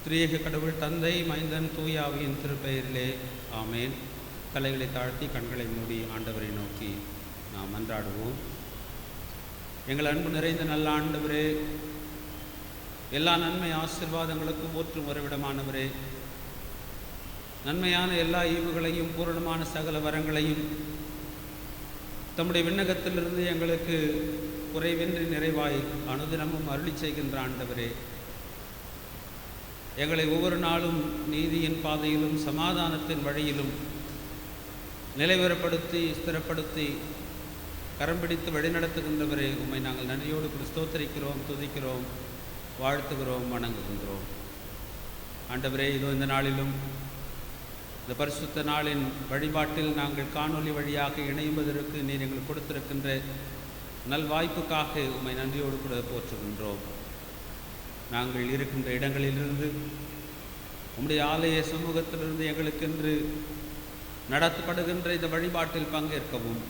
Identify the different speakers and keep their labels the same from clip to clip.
Speaker 1: திரியேக கடவுள் தந்தை, மைந்தன், தூய ஆவியின் திருப்பெயரிலே ஆமேன். தலைகளை தாழ்த்தி கண்களை மூடி ஆண்டவரை நோக்கி நாம் மன்றாடுவோம். எங்கள் அன்பு நிறைந்த நல்ல ஆண்டவரே, எல்லா நன்மை ஆசீர்வாதங்களுக்கும் ஊற்றும் உறவிடமானவரே, நன்மையான எல்லா ஈவுகளையும் பூரணமான சகல வரங்களையும் தம்முடைய விண்ணகத்திலிருந்து எங்களுக்கு குறைவின்றி நிறைவாய் அனுதினமும் அருளி செய்கின்ற ஆண்டவரே, எங்களை ஒவ்வொரு நாளும் நீதியின் பாதையிலும் சமாதானத்தின் வழியிலும் நிலைவரப்படுத்தி ஸ்திரப்படுத்தி கரம் பிடித்து வழிநடத்துகின்றவரே, உம்மை நாங்கள் நன்றியோடு ஸ்தோத்திரிக்கிறோம், துதிக்கிறோம், வாழ்த்துகிறோம், வணங்குகின்றோம். ஆண்டவரே, இதோ இந்த நாளிலும் இந்த பரிசுத்த நாளின் வழிபாட்டில் நாங்கள் காணொலி வழியாக இணைவதற்கு நீர் எங்களுக்கு கொடுத்திருக்கின்ற நல்வாய்ப்புக்காக உம்மை நன்றியோடு கூட போற்றுகின்றோம். நாங்கள் இருக்கின்ற இடங்களிலிருந்து உம்முடைய ஆலய சமூகத்திலிருந்து எங்களுக்கென்று நடத்தப்படுகின்ற இந்த வழிபாட்டில் பங்கேற்கவும்,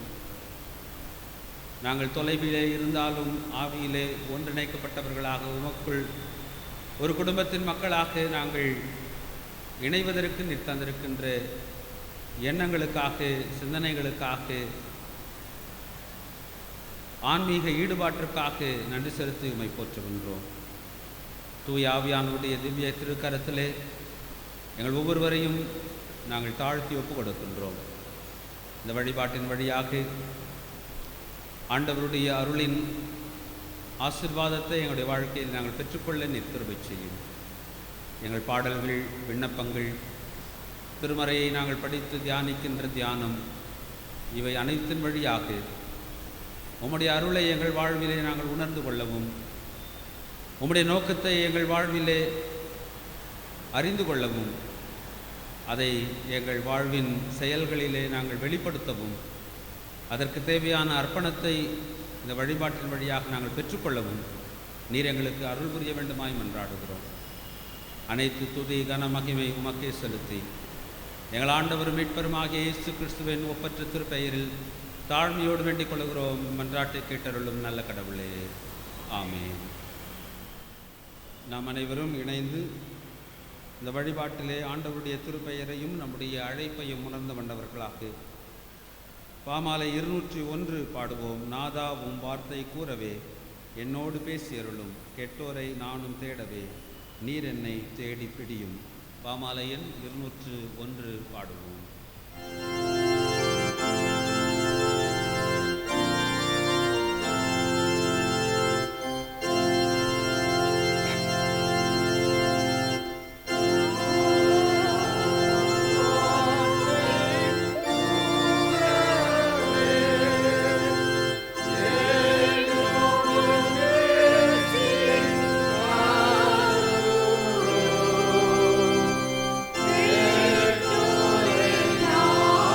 Speaker 1: நாங்கள் தொலைவிலே இருந்தாலும் ஆவியிலே ஒன்றிணைக்கப்பட்டவர்களாக உமக்குள் ஒரு குடும்பத்தின் மக்களாக நாங்கள் இணைவதற்கு நீர் தந்திருக்கின்ற எண்ணங்களுக்காக, சிந்தனைகளுக்காக, ஆன்மீக ஈடுபாட்டிற்காக நன்றி செலுத்தி உம்மை போற்றுகின்றோம். தூய ஆவியானுடைய திவ்ய திருக்கரத்திலே எங்கள் ஒவ்வொருவரையும் நாங்கள் தாழ்த்தி ஒப்புக் கொடுக்கின்றோம். இந்த வழிபாட்டின் வழியாக ஆண்டவருடைய அருளின் ஆசீர்வாதத்தை எங்களுடைய வாழ்க்கையில் நாங்கள் பெற்றுக்கொள்ள நீர் கிருபை செய்யும். எங்கள் பாடல்கள், விண்ணப்பங்கள், திருமறையை நாங்கள் படித்து தியானிக்கின்ற தியானம், இவை அனைத்தின் வழியாக உம்முடைய அருளை எங்கள் வாழ்விலே நாங்கள் உணர்ந்து கொள்ளவும், உம்முடைய நோக்கத்தை எங்கள் வாழ்விலே அறிந்து கொள்ளவும், அதை எங்கள் வாழ்வின் செயல்களிலே நாங்கள் வெளிப்படுத்தவும், அதற்கு தேவையான அர்ப்பணத்தை இந்த வழிபாட்டின் வழியாக நாங்கள் பெற்றுக்கொள்ளவும் நீர் எங்களுக்கு அருள் புரிய வேண்டுமாய் மன்றாடுகிறோம். அனைத்து துதி கன மகிமை உமக்கே செலுத்தி எங்கள் ஆண்டவரும் மீட்பருமாகிய இயேசு கிறிஸ்துவின் ஒப்பற்ற திருப்பெயரில் தாழ்மையோடு வேண்டிக் கொள்கிறோம். மன்றாட்டை கேட்டருளும் நல்ல கடவுளே, ஆமென். நாம் அனைவரும் இணைந்து இந்த வழிபாட்டிலே ஆண்டவருடைய திருப்பெயரையும் நம்முடைய அழைப்பையும் உணர்ந்து கொண்டவர்களாக பாமாலை 201 பாடுவோம். நாதா உம் வார்த்தை கூறவே என்னோடு பேசியருளும், கெட்டோரை நானும் தேடவே நீர் என்னை தேடி பிடியும். பாமாலை எண் 201 பாடுவோம்.
Speaker 2: Victory now.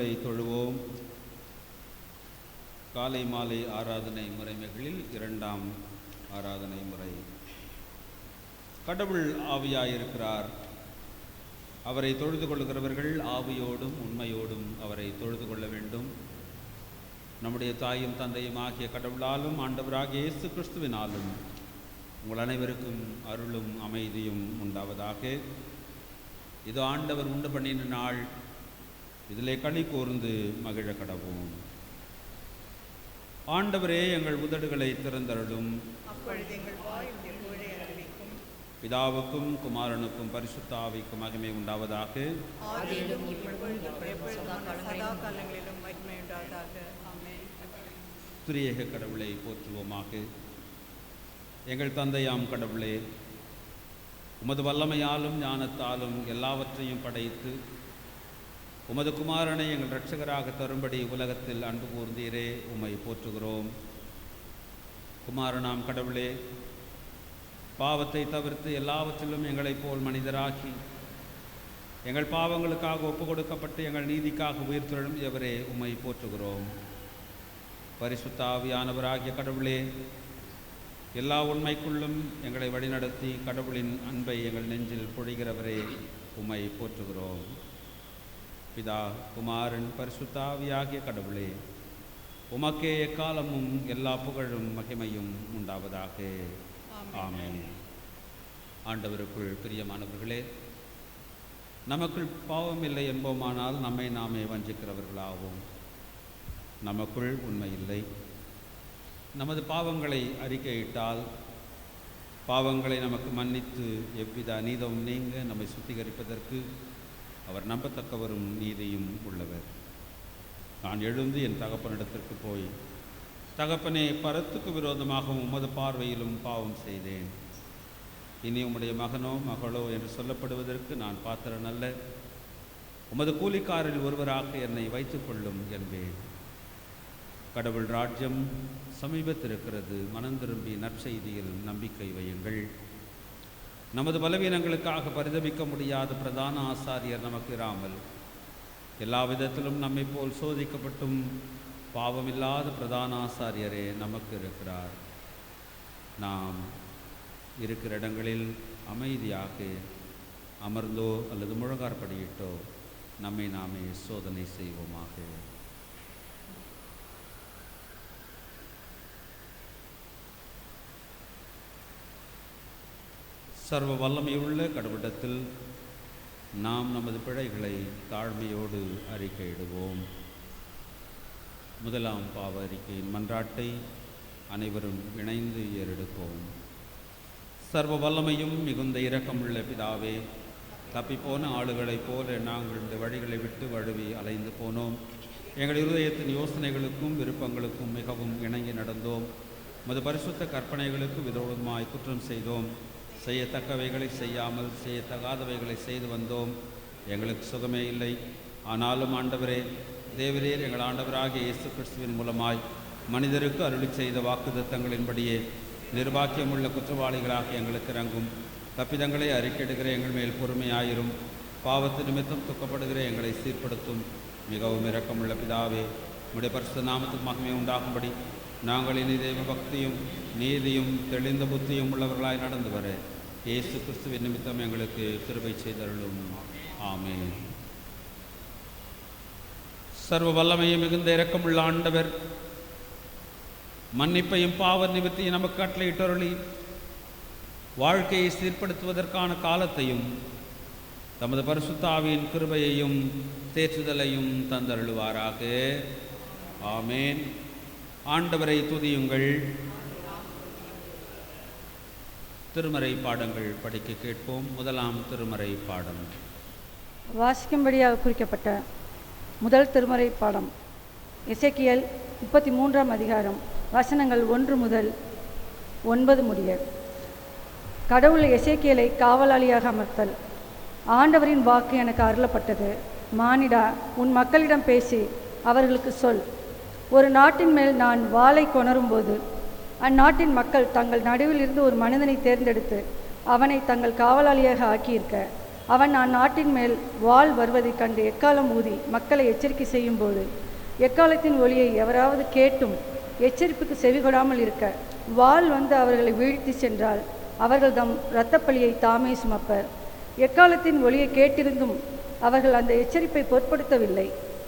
Speaker 1: கடவுளை தொழுவோம். காலை மாலை ஆராதனை முறைமைகளில் இரண்டாம் ஆராதனை முறை. கடவுள் ஆவியாயிருக்கிறார். அவரை தொழுது கொள்கிறவர்கள் ஆவியோடும் உண்மையோடும் அவரை தொழுது கொள்ள வேண்டும். நம்முடைய தாயும் தந்தையும் ஆகிய கடவுளாலும் ஆண்டவராகிய இயேசு கிறிஸ்துவினாலும் உங்கள் அனைவருக்கும் அருளும் அமைதியும் உண்டாவதாக. இது ஆண்டவர் உண்டு பண்ணின நாள், இதிலே களி கூர்ந்து மகிழ கடவோம். ஆண்டவரே, எங்கள் உதடுகளை திறந்தருளும். பிதாவுக்கும் குமாரனுக்கும் பரிசுத்த ஆவிக்கும் மகிமை உண்டாவதாக. திரியேக கடவுளை போற்றுவோமாக. எங்கள் தந்தையாம் கடவுளே, உமது வல்லமையாலும் ஞானத்தாலும் எல்லாவற்றையும் படைத்து உமது குமாரனை எங்கள் இரட்சகராக தரும்படி உலகத்தில் அன்பு கூர்ந்தீரே, உம்மை போற்றுகிறோம். குமாரனாம் கடவுளே, பாவத்தை தவிர்த்து எல்லாவற்றிலும் எங்களைப் போல் மனிதராகி எங்கள் பாவங்களுக்காக ஒப்பு கொடுக்கப்பட்டு எங்கள் நீதிக்காக உயிர்த்தெழும் எவரே, உம்மை போற்றுகிறோம். பரிசுத்த ஆவியானவராகிய கடவுளே, எல்லா உண்மைக்குள்ளும் எங்களை வழிநடத்தி கடவுளின் அன்பை எங்கள் நெஞ்சில் பொழிகிறவரே, உம்மை போற்றுகிறோம். பிதா, குமாரன், பரிசுத்த ஆவியாகிய கடவுளே, உமக்கே எக்காலமும் எல்லா புகழும் மகிமையும் உண்டாவதாக. ஆமென். ஆண்டவருக்குள் பிரியமானவர்களே, நமக்குள் பாவம் இல்லை என்போமானால் நம்மை நாமே வஞ்சிக்கிறவர்களாவோம். நமக்குள் உண்மை இல்லை. நமது பாவங்களை அறிக்கையிட்டால் பாவங்களை நமக்கு மன்னித்து எவ்வித அநீதமும் நீங்க நம்மை சுத்திகரிப்பதற்கு அவர் நம்பத்தக்கவரும் நீதியும் உள்ளவர். நான் எழுந்து என் தகப்பனிடத்திற்கு போய், தகப்பனே, பரத்துக்கு விரோதமாகவும் உமது பார்வையிலும் பாவம் செய்தேன். இனி உம்முடைய மகனோ மகளோ என்று சொல்லப்படுவதற்கு நான் பாத்திரன் அல்ல. உமது கூலிக்காரில் ஒருவராக என்னை வைத்துக்கொள்ளும் என்பேன். கடவுள் ராஜ்யம் சமீபத்திருக்கிறது. மனம் திரும்பி நற்செய்தியில் நம்பிக்கை வையுங்கள். நமது பலவீனங்களுக்காக பரிதபிக்க முடியாத பிரதான ஆசாரியர் நமக்கு இராமல் எல்லா விதத்திலும் நம்மை போல் சோதிக்கப்பட்டும் பாவமில்லாத பிரதான ஆசாரியரே நமக்கு இருக்கிறார். நாம் இருக்கிற இடங்களில் அமைதியாக அமர்ந்தோ அல்லது முழங்காற்படியிட்டோ நம்மை நாமே சோதனை செய்வோமாக. சர்வ வல்லமையுள்ள கடவுளிடத்தில் நாம் நமது பிழைகளை தாழ்மையோடு அறிக்கையிடுவோம். முதலாம் பாவ அறிக்கையின் மன்றாட்டை அனைவரும் இணைந்து ஏறெடுப்போம். சர்வ வல்லமையும் மிகுந்த இரக்கமுள்ள பிதாவே, தப்பிப்போன ஆளுகளைப் போல நாங்கள் இந்த வழிகளை விட்டு வழுவி அலைந்து போனோம். எங்கள் இருதயத்தின் யோசனைகளுக்கும் விருப்பங்களுக்கும் மிகவும் இணங்கி நடந்தோம். மது பரிசுத்த கற்பனைகளுக்கு விரோதமாய் குற்றம் செய்தோம். செய்யத்தக்கவைகளை செய்யாமல் செய்யத்தகாதவைகளை செய்து வந்தோம். எங்களுக்கு சுகமே இல்லை. ஆனாலும் ஆண்டவரே, தேவரீர் எங்கள் ஆண்டவராகிய இயேசு கிறிஸ்துவின் மூலமாய் மனிதருக்கு அருளி செய்த வாக்குத்தத்தங்களின்படியே நிர்வாக்கியமுள்ள குற்றவாளிகளாக எங்களுக்கு இறங்கும். தப்பிதங்களை அறிக்கையிடுகிற எங்கள் மேல் பொறுமையாயிரும். பாவத்து நிமித்தம் துக்கப்படுகிற எங்களை சீர்படுத்தும். மிகவும் இரக்கமுள்ள பிதாவே, உம்முடைய பரிசுத்த நாமத்துக்கு மகிமை உண்டாகும்படி நாங்கள் இனி தெய்வ பக்தியும் நீதியும் தெளிந்த புத்தியும் உள்ளவர்களாய் நடந்து வர இயேசு கிறிஸ்துவின் நிமித்தம் எங்களுக்கு கிருபை செய்தருளும். ஆமென். சர்வ வல்லமையும் மிகுந்த இரக்கமுள்ள ஆண்டவர் மன்னிப்பையும் பாவ நிமித்தியும் நமக்கு கட்டளையிட்டருளி வாழ்க்கையை சீர்படுத்துவதற்கான காலத்தையும் தமது பரிசுத்த ஆவியின் கிருபையையும் தேற்றுதலையும் தந்தருளுவாராக. ஆமென். ஆண்டவரை துதியுங்கள். திருமறை பாடங்கள் படிக்க கேட்போம். முதலாம் திருமறை பாடம்.
Speaker 2: வாசிக்கும்படியாக குறிக்கப்பட்ட முதல் திருமறை பாடம் எசேக்கியேல் 33ஆம் அதிகாரம் வசனங்கள் 1 முதல் 9 முடிய. கடவுள் எசேக்கியேலை காவலாளியாக அமர்த்தல். ஆண்டவரின் வாக்கு எனக்கு அருளப்பட்டது. மானிடா, உன் மக்களிடம் பேசி அவர்களுக்கு சொல், ஒரு நாட்டின் மேல் நான் வாளை கொணரும்போது அந்நாட்டின் மக்கள் தங்கள் நடுவில் இருந்து ஒரு மனிதனை தேர்ந்தெடுத்து அவனை தங்கள் காவலாளியாக ஆக்கியிருக்க அவன் அந்நாட்டின் மேல் வாள் வருவதைக் கண்டு எக்காலம் ஊதி மக்களை எச்சரிக்கை செய்யும்போது, எக்காலத்தின் ஒலியை எவராவது கேட்டும் எச்சரிப்புக்கு செவிகொடாமல் இருக்க வாள் வந்து அவர்களை வீழ்த்தி சென்றால் அவர்கள் தம் இரத்தப்பழியை தாமே சுமப்பர். எக்காலத்தின் ஒலியை கேட்டிருந்தும் அவர்கள் அந்த எச்சரிப்பை பொருட்படுத்தவில்லை.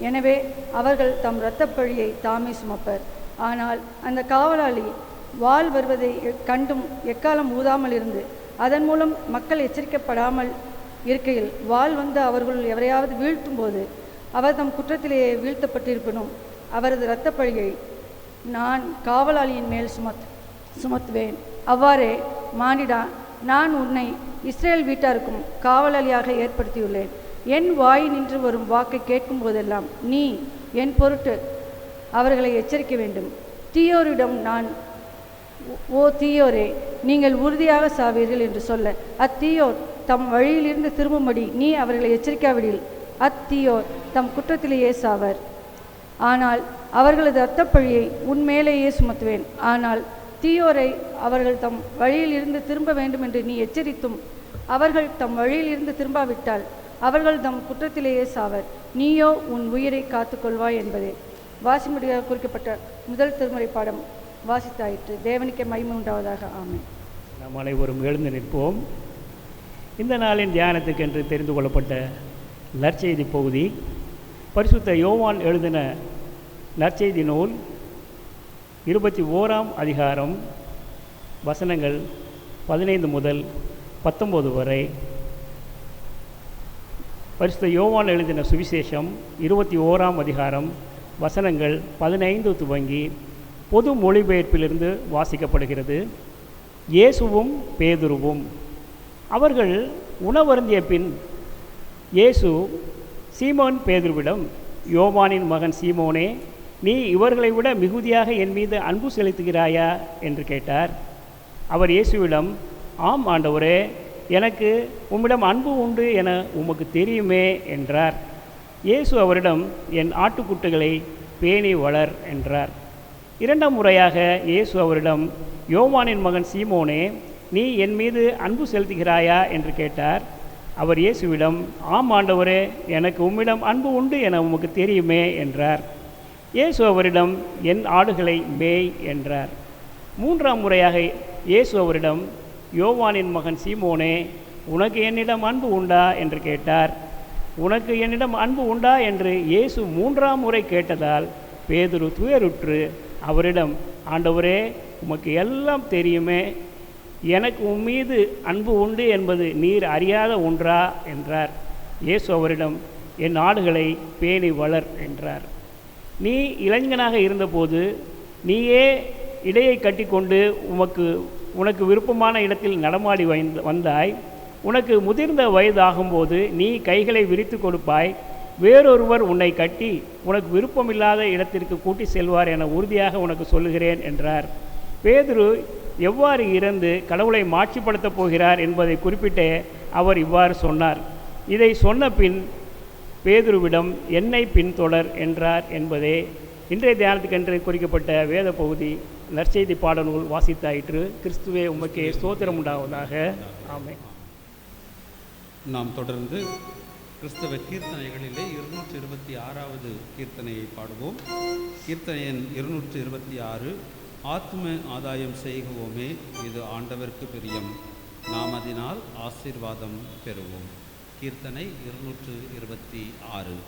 Speaker 2: எனவே அவர்கள் தம் இரத்தப்பழியை தாமே சுமப்பர். ஆனால் அந்த காவலாளி வாள் வருவதை கண்டும் எக்காலம் ஊதாமல் இருந்து அதன் மூலம் மக்கள் எச்சரிக்கப்படாமல் இருக்கையில் வாள் வந்து அவர்களுள் எவரையாவது வீழ்த்தும் போது அவர் தம் குற்றத்திலேயே வீழ்த்தப்பட்டிருப்பினும் அவரது இரத்தப்பழியை நான் காவலாளியின் மேல் சுமத்துவேன். அவ்வாறே மானிடா, நான் உன்னை இஸ்ரேல் வீட்டாருக்கும் காவலாளியாக ஏற்படுத்தியுள்ளேன். என் வாயினின்று வரும் வாக்கை கேட்கும் போதெல்லாம் நீ என் பொருட்டு அவர்களை எச்சரிக்க வேண்டும். தீயோரிடம் நான், ஓ தீயோரே, நீங்கள் உறுதியாக சாவீர்கள் என்று சொல்ல அத்தீயோர் தம் வழியிலிருந்து திரும்பும்படி நீ அவர்களை எச்சரிக்காவிடில் அத்தீயோர் தம் குற்றத்திலேயே சாவர். ஆனால் அவர்களது இரத்தப்பழியை உன்மேலேயே சுமத்துவேன். ஆனால் தீயோரை அவர்கள் தம் வழியில் இருந்து திரும்ப வேண்டும் என்று நீ எச்சரித்தும் அவர்கள் தம் வழியில் இருந்து திரும்பாவிட்டால் அவர்கள் தம் குற்றத்திலேயே சாவர். நீயோ உன் உயிரை காத்துக்கொள்வாய் என்பதே. வாசிமுடியாக குறிக்கப்பட்ட முதல் திருமுறை பாடம் வாசித்தாயிற்று. தேவனுக்கே மகிமை உண்டாவதாக. ஆமென்.
Speaker 3: நாம் அனைவரும் எழுந்து நிற்போம். இந்த நாளின் தியானத்துக்கென்று தெரிந்து கொள்ளப்பட்ட நற்செய்தி பகுதி பரிசுத்த யோவான் எழுதின நற்செய்தி நூல் 21ஆம் அதிகாரம் வசனங்கள் 15 முதல் 19 வரை. பரிசுத்த யோவான் எழுதின சுவிசேஷம் 21ஆம் அதிகாரம் வசனங்கள் 15 துவங்கி பொது மொழிபெயர்ப்பிலிருந்து வாசிக்கப்படுகிறது. இயேசுவும் பேதுருவும். அவர்கள் உணவருந்திய பின் இயேசு சீமோன் பேதுருவிடம், யோவானின் மகன் சீமோனே, நீ இவர்களை விட மிகுதியாக என் மீது அன்பு செலுத்துகிறாயா என்று கேட்டார். அவர் இயேசுவிடம், ஆம் ஆண்டவரே, எனக்கு உம்மிடம் அன்பு உண்டு என உமக்கு தெரியுமே என்றார். இயேசு அவரிடம், என் ஆட்டுக்குட்டிகளை பேணி வளர் என்றார். இரண்டாம் முறையாக இயேசு அவரிடம், யோவானின் மகன் சீமோனே, நீ என் மீது அன்பு செலுத்துகிறாயா என்று கேட்டார். அவர் இயேசுவிடம், ஆம் ஆண்டவரே, எனக்கு உம்மிடம் அன்பு உண்டு என உமக்கு தெரியுமே என்றார். இயேசு அவரிடம், என் ஆடுகளை மேய் என்றார். மூன்றாம் முறையாக இயேசு அவரிடம், யோவானின் மகன் சீமோனே, உனக்கு என்னிடம் அன்பு உண்டா என்று கேட்டார். உனக்கு என்னிடம் அன்பு உண்டா என்று இயேசு மூன்றாம் முறை கேட்டதால் பேதுரு துயருற்று அவரிடம், ஆண்டவரே, உமக்கு எல்லாம் தெரியுமே, எனக்கு உம்மீது அன்பு உண்டு என்பது நீர் அறியாத ஒன்றா என்றார். இயேசு அவரிடம், என் ஆடுகளை பேணி வளர் என்றார். நீ இளைஞனாக இருந்தபோது நீயே இடையை கட்டிக்கொண்டு உனக்கு விருப்பமான இடத்தில் நடமாடி வந்தாய். உனக்கு முதிர்ந்த வயதாகும்போது நீ கைகளை விரித்து கொடுப்பாய். வேறொருவர் உன்னை கட்டி உனக்கு விருப்பமில்லாத இடத்திற்கு கூட்டி செல்வார் என உறுதியாக உனக்கு சொல்லுகிறேன் என்றார். பேதுரு எவ்வாறு இறந்து கடவுளை மாட்சிப்படுத்தப் போகிறார் என்பதை குறிப்பிட்டே அவர் இவ்வாறு சொன்னார். இதை சொன்ன பின் பேதுருவிடம், என்னை பின்தொடர் என்றார் என்பதே இன்றைய தியானத்துக்கென்று குறிக்கப்பட்ட வேத பகுதி. நற்செய்தி பாடநூல் வாசித்தாயிற்று. கிறிஸ்துவே உமக்கே ஸ்தோத்திரம் உண்டாவதாக. ஆமென்.
Speaker 1: நாம் தொடர்ந்து கிறிஸ்தவ கீர்த்தனைகளிலே 226வது கீர்த்தனையை பாடுவோம். கீர்த்தனை எண் 226. ஆத்ம ஆதாயம் செய்குவோமே, இது ஆண்டவருக்கு பிரியம், நாம் அதனால் ஆசீர்வாதம் பெறுவோம். கீர்த்தனை 226.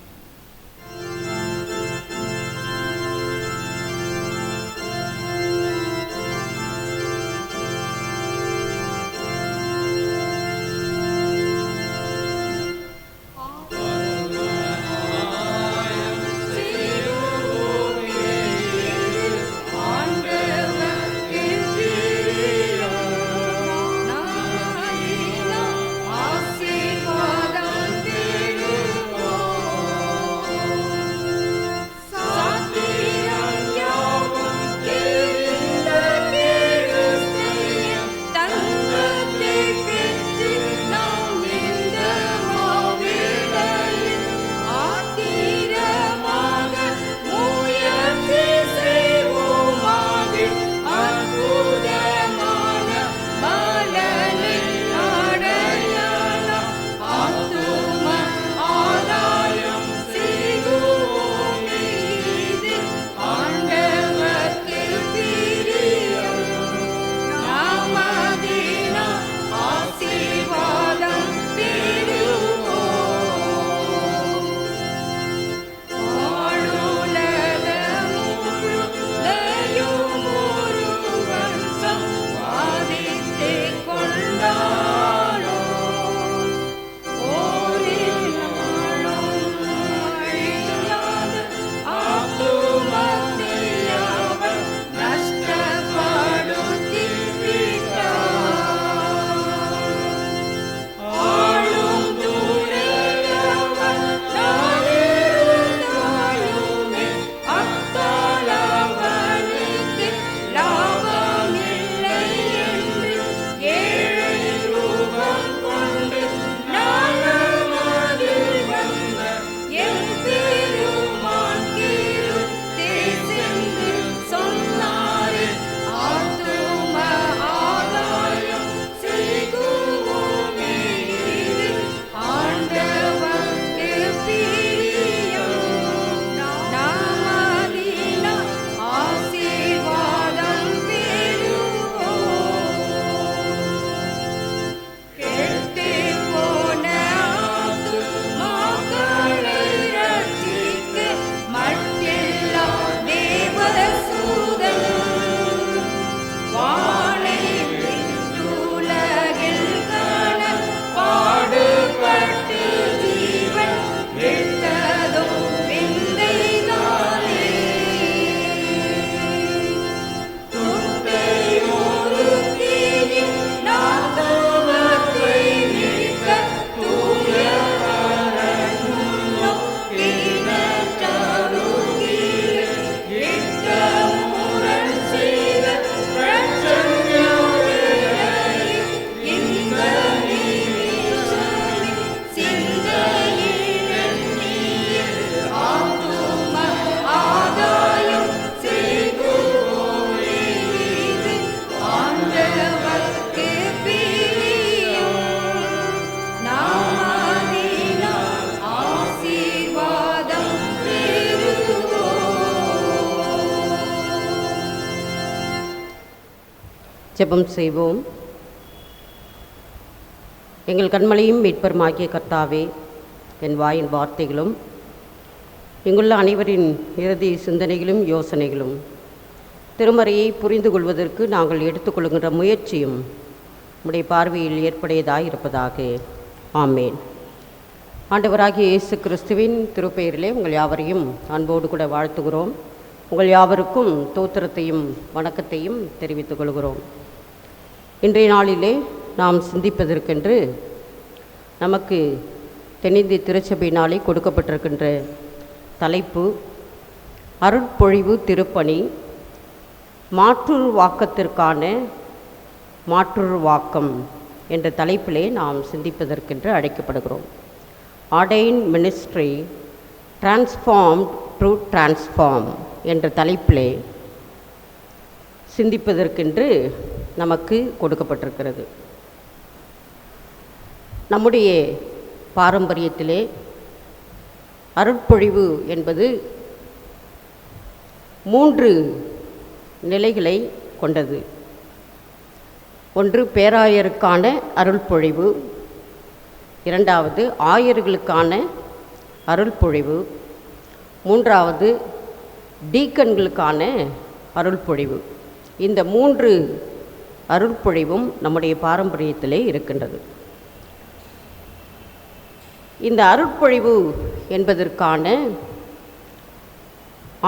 Speaker 4: ஜெபம் செய்வோம். எங்கள் கண்மலையும் மீட்பருமாகிய கர்த்தாவே, என் வாயின் வார்த்தைகளும் இங்குள்ள அனைவரின் இறுதி சிந்தனைகளும் யோசனைகளும் திருமறையை புரிந்து கொள்வதற்கு நாங்கள் எடுத்துக்கொள்கின்ற முயற்சியும் உம்முடைய பார்வையில் ஏற்புடையதாய் இருப்பதாக. ஆமேன். ஆண்டவராகிய இயேசு கிறிஸ்துவின் திருப்பெயரிலே உங்கள் யாவரையும் அன்போடு கூட வாழ்த்துகிறோம். உங்கள் யாவருக்கும் தோத்திரத்தையும் வணக்கத்தையும் தெரிவித்துக் கொள்கிறோம். இன்றைய நாளிலே நாம் சிந்திப்பதற்கென்று நமக்கு தென்னிந்திய திருச்சபையினாலே கொடுக்கப்பட்டிருக்கின்ற தலைப்பு அருட்பொழிவு திருப்பணி, மாற்றுருவாக்கத்திற்கான மாற்றுருவாக்கம் என்ற தலைப்பிலே நாம் சிந்திப்பதற்கென்று அழைக்கப்படுகிறோம். Ordained ministry transformed to transform என்ற தலைப்பிலே சிந்திப்பதற்கென்று நமக்கு கொடுக்கப்பட்டிருக்கிறது. நம்முடைய பாரம்பரியத்திலே அருட்பொழிவு என்பது 3 நிலைகளை கொண்டது. ஒன்று பேராயருக்கான அருள்பொழிவு, இரண்டாவது ஆயர்களுக்கான அருள்பொழிவு, மூன்றாவது டீக்கன்களுக்கான அருள்பொழிவு. இந்த 3 அருள்பொழிவும் நம்முடைய பாரம்பரியத்திலே இருக்கின்றது. இந்த அருட்பொழிவு என்பதற்கான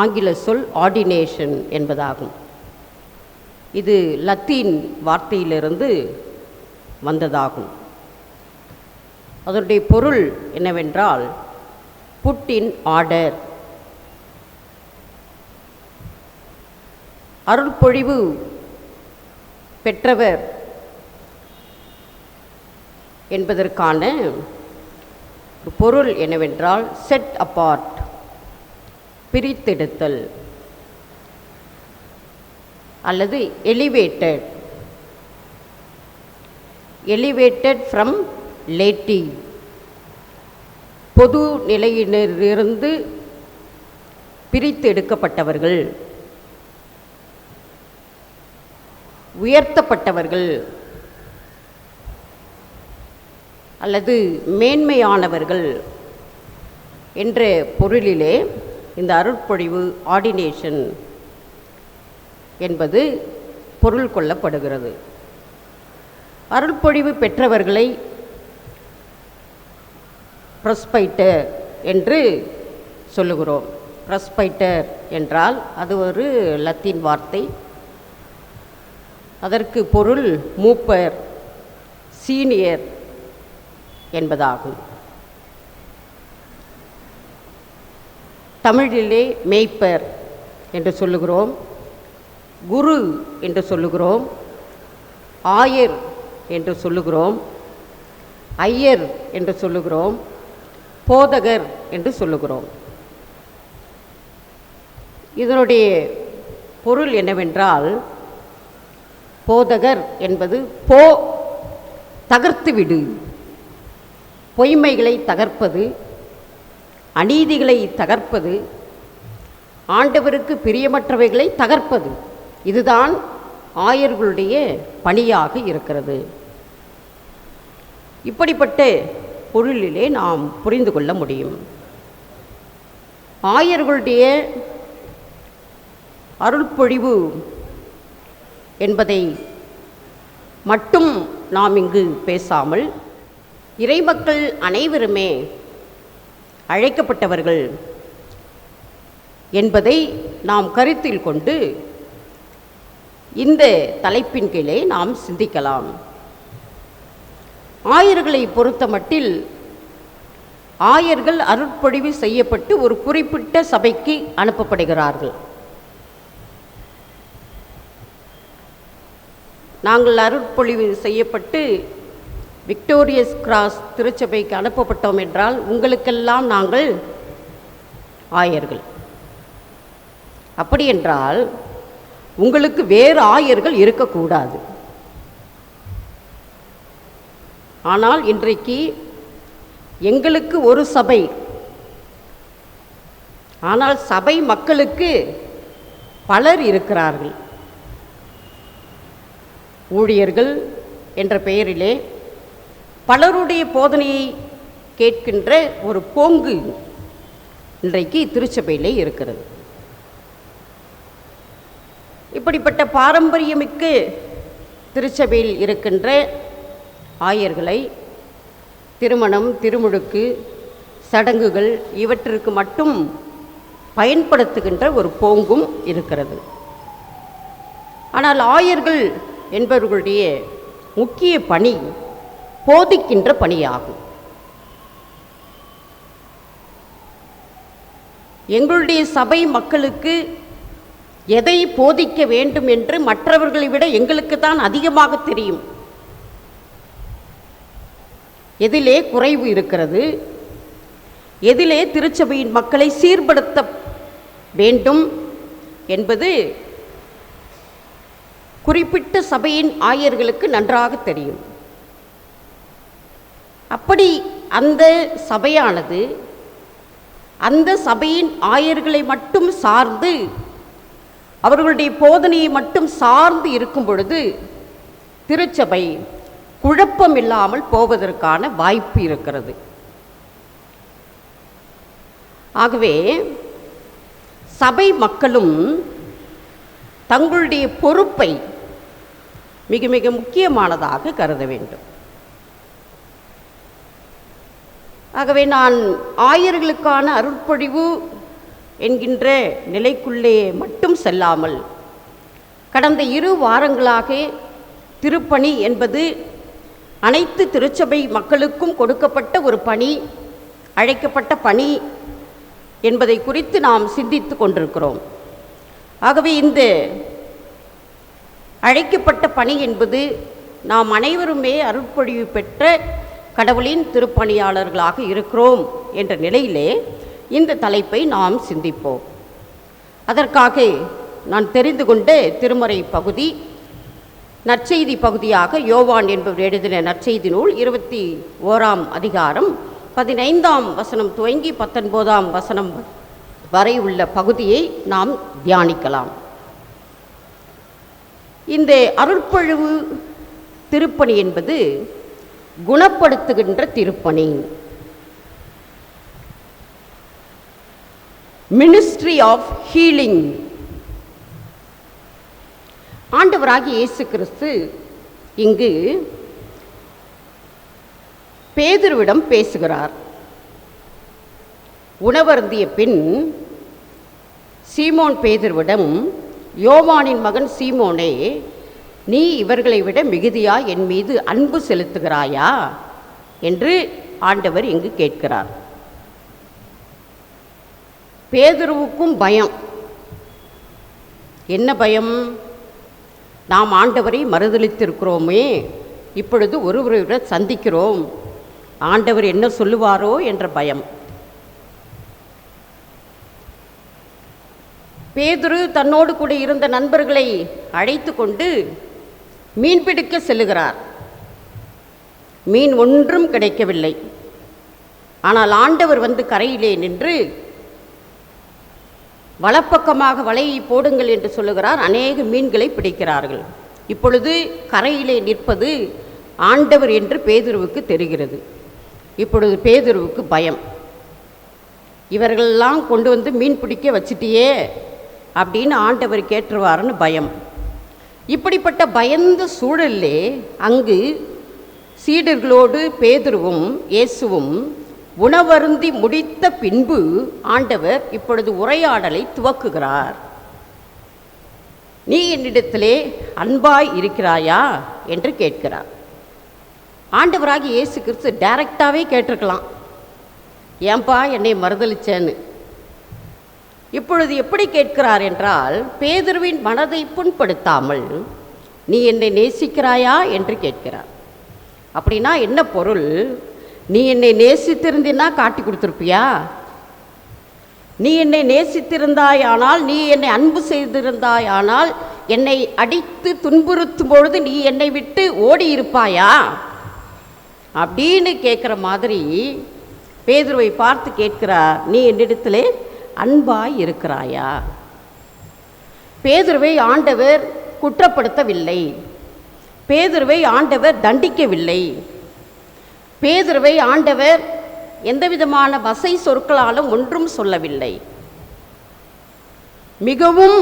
Speaker 4: ஆங்கில சொல் ஆர்டினேஷன் என்பதாகும். இது லத்தீன் வார்த்தையிலிருந்து வந்ததாகும். அதனுடைய பொருள் என்னவென்றால் புட் இன் ஆர்டர். அருள்பொழிவு பெற்றவர் என்பதற்கான பொருள் என்னவென்றால் செட் அப்பார்ட், பிரித்தெடுத்தல், அல்லது எலிவேட்டட் ஃப்ரம் லேட்டி, பொது நிலையிலிருந்து பிரித்து எடுக்கப்பட்டவர்கள், உயர்த்தப்பட்டவர்கள் அல்லது மேன்மையானவர்கள் என்ற பொருளிலே இந்த அருட்பொழிவு ஆர்டினேஷன் என்பது பொருள் கொள்ளப்படுகிறது. அருள்பொழிவு பெற்றவர்களை பிரஸ்பைட்டர் என்று சொல்லுகிறோம். பிரஸ்பைட்டர் என்றால் அது ஒரு லத்தீன் வார்த்தை. அதற்கு பொருள் மூப்பர், சீனியர் என்பதாகும். தமிழிலே மேய்ப்பர் என்று சொல்லுகிறோம், குரு என்று சொல்லுகிறோம், ஆயர் என்று சொல்லுகிறோம், ஐயர் என்று சொல்லுகிறோம், போதகர் என்று சொல்லுகிறோம். இதனுடைய பொருள் என்னவென்றால், போதகர் என்பது தகர்த்துவிடு, பொய்மைகளை தகர்ப்பது, அநீதிகளை தகர்ப்பது, ஆண்டவருக்கு பிரியமற்றவைகளை தகர்ப்பது. இதுதான் ஆயர்களுடைய பணியாக இருக்கிறது. இப்படிப்பட்ட பொருளிலே நாம் புரிந்து கொள்ள முடியும். ஆயர்களுடைய அருள்பொழிவு என்பதை மட்டும் நாம் இங்கு பேசாமல், இறைமக்கள் அனைவருமே அழைக்கப்பட்டவர்கள் என்பதை நாம் கருத்தில் கொண்டு இந்த தலைப்பின் கீழே நாம் சிந்திக்கலாம். ஆயர்களை பொறுத்த மட்டில் ஆயர்கள் அருட்பொழிவு செய்யப்பட்டு ஒரு குறிப்பிட்ட சபைக்கு அனுப்பப்படுகிறார்கள். நாங்கள் அருட்பொழிவு செய்யப்பட்டு விக்டோரியஸ் கிராஸ் திருச்சபைக்கு அனுப்பப்பட்டோம் என்றால் உங்களுக்கெல்லாம் நாங்கள் ஆயர்கள். அப்படி என்றால் உங்களுக்கு வேறு ஆயர்கள் இருக்கக்கூடாது. ஆனால் இன்றைக்கு எங்களுக்கு ஒரு சபை, ஆனால் சபை மக்களுக்கு பலர் இருக்கிறார்கள். ஊழியர்கள் என்ற பெயரிலே பலருடைய போதனையை கேட்கின்ற ஒரு போங்கு இன்றைக்கு திருச்சபையிலே இருக்கிறது. இப்படிப்பட்ட பாரம்பரியமிக்க திருச்சபையில் இருக்கின்ற ஆயர்களை திருமணம், திருமுழுக்கு, சடங்குகள் இவற்றிற்கு மட்டும் பயன்படுத்துகின்ற ஒரு போங்கும் இருக்கிறது. ஆனால் ஆயர்கள் என்பவர்களுடைய முக்கிய பணி போதிக்கின்ற பணியாகும். எங்களுடைய சபை மக்களுக்கு எதை போதிக்க வேண்டும் என்று மற்றவர்களை விட எங்களுக்கு தான் அதிகமாக தெரியும். எதிலே குறைவு இருக்கிறது, எதிலே திருச்சபையின் மக்களை சீர்படுத்த வேண்டும் என்பது குறிப்பிட்ட சபையின் ஆயர்களுக்கு நன்றாக தெரியும். அப்படி அந்த சபையானது அந்த சபையின் ஆயர்களை மட்டும் சார்ந்து, அவர்களுடைய போதனையை மட்டும் சார்ந்து இருக்கும் பொழுது திருச்சபை குழப்பம் இல்லாமல் போவதற்கான வாய்ப்பு இருக்கிறது. ஆகவே சபை மக்களும் தங்களுடைய பொறுப்பை மிக மிக முக்கியமானதாக கருத வேண்டும். ஆகவே நான் ஆயர்களுக்கான அருட்பொழிவு என்கின்ற நிலைக்குள்ளே மட்டும் செல்லாமல், கடந்த 2 வாரங்களாக திருப்பணி என்பது அனைத்து திருச்சபை மக்களுக்கும் கொடுக்கப்பட்ட ஒரு பணி, அழைக்கப்பட்ட பணி என்பதை குறித்து நாம் சிந்தித்து கொண்டிருக்கிறோம். ஆகவே இந்த அழைக்கப்பட்ட பணி என்பது நாம் அனைவருமே அருட்பொழிவு பெற்ற கடவுளின் திருப்பணியாளர்களாக இருக்கிறோம் என்ற நிலையிலே இந்த தலைப்பை நாம் சிந்திப்போம். அதற்காக நான் தெரிந்து கொண்ட திருமறை பகுதி நற்செய்தி பகுதியாக யோவான் என்பவர் எழுதின நற்செய்தி நூல் 21ஆம் அதிகாரம் 15ஆம் வசனம் துவங்கி 19ஆம் வசனம் வரை உள்ள பகுதியை நாம் தியானிக்கலாம். இந்த அருட்பொழிவு திருப்பணி என்பது குணப்படுத்துகின்ற திருப்பணி, மினிஸ்ட்ரி ஆஃப் ஹீலிங். ஆண்டவராகிய இயேசு கிறிஸ்து இங்கு பேதுருவிடம் பேசுகிறார். உணவருந்திய பின் சீமோன் பேதுருவிடம், யோவானின் மகன் சீமோனே, நீ இவர்களை விட மிகுதியாய் என் மீது அன்பு செலுத்துகிறாயா என்று ஆண்டவர் இங்கு கேட்கிறார். பேதுருவுக்கும் பயம். என்ன பயம்? நாம் ஆண்டவரை மறுதலித்திருக்கிறோமே, இப்பொழுது ஒருவரை சந்திக்கிறோம், ஆண்டவர் என்ன சொல்லுவாரோ என்ற பயம். பேதுரு தன்னோடு கூட இருந்த நண்பர்களை அழைத்து கொண்டு மீன் பிடிக்க செல்லுகிறார். மீன் ஒன்றும் கிடைக்கவில்லை. ஆனால் ஆண்டவர் வந்து கரையிலே நின்று வலப்பக்கமாக வலையை போடுங்கள் என்று சொல்லுகிறார். அநேக மீன்களை பிடிக்கிறார்கள். இப்பொழுது கரையிலே நிற்பது ஆண்டவர் என்று பேதுருவுக்கு தெரிகிறது. இப்பொழுது பேதுருவுக்கு பயம். இவர்களெல்லாம் கொண்டு வந்து மீன் பிடிக்க வச்சிட்டியே அப்படின்னு ஆண்டவர் கேட்டுருவாருன்னு பயம். இப்படிப்பட்ட பயந்த சூழலிலே அங்கு சீடர்களோடு பேதுருவும் இயேசுவும் உணவருந்தி முடித்த பின்பு ஆண்டவர் இப்பொழுது உரையாடலை துவக்குகிறார். நீ என்னிடத்திலே அன்பாய் இருக்கிறாயா என்று கேட்கிறார். ஆண்டவராகி இயேசு கிறிஸ்து டைரக்டாகவே கேட்டிருக்கலாம், ஏன்பா என்னை மறுதலிச்சேன்னு. இப்பொழுது எப்படி கேட்கிறார் என்றால், பேதுருவின் மனதை புண்படுத்தாமல் நீ என்னை நேசிக்கிறாயா என்று கேட்கிறார். அப்படின்னா என்ன பொருள்? நீ என்னை நேசித்திருந்தினா காட்டி கொடுத்துருப்பியா? நீ என்னை நேசித்திருந்தாயானால், நீ என்னை அன்பு செய்திருந்தாயானால், என்னை அடித்து துன்புறுத்தும் பொழுது நீ என்னை விட்டு ஓடி இருப்பாயா அப்படின்னு கேட்குற மாதிரி பேதுருவை பார்த்து கேட்கிறார், நீ என்னிடத்திலே அன்பாய் இருக்கிறாயா? பேதுருவை ஆண்டவர் குற்றப்படுத்தவில்லை. பேதுருவை ஆண்டவர் தண்டிக்கவில்லை. பேதுருவை ஆண்டவர் எந்தவிதமான வசை சொற்களாலும் ஒன்றும் சொல்லவில்லை. மிகவும்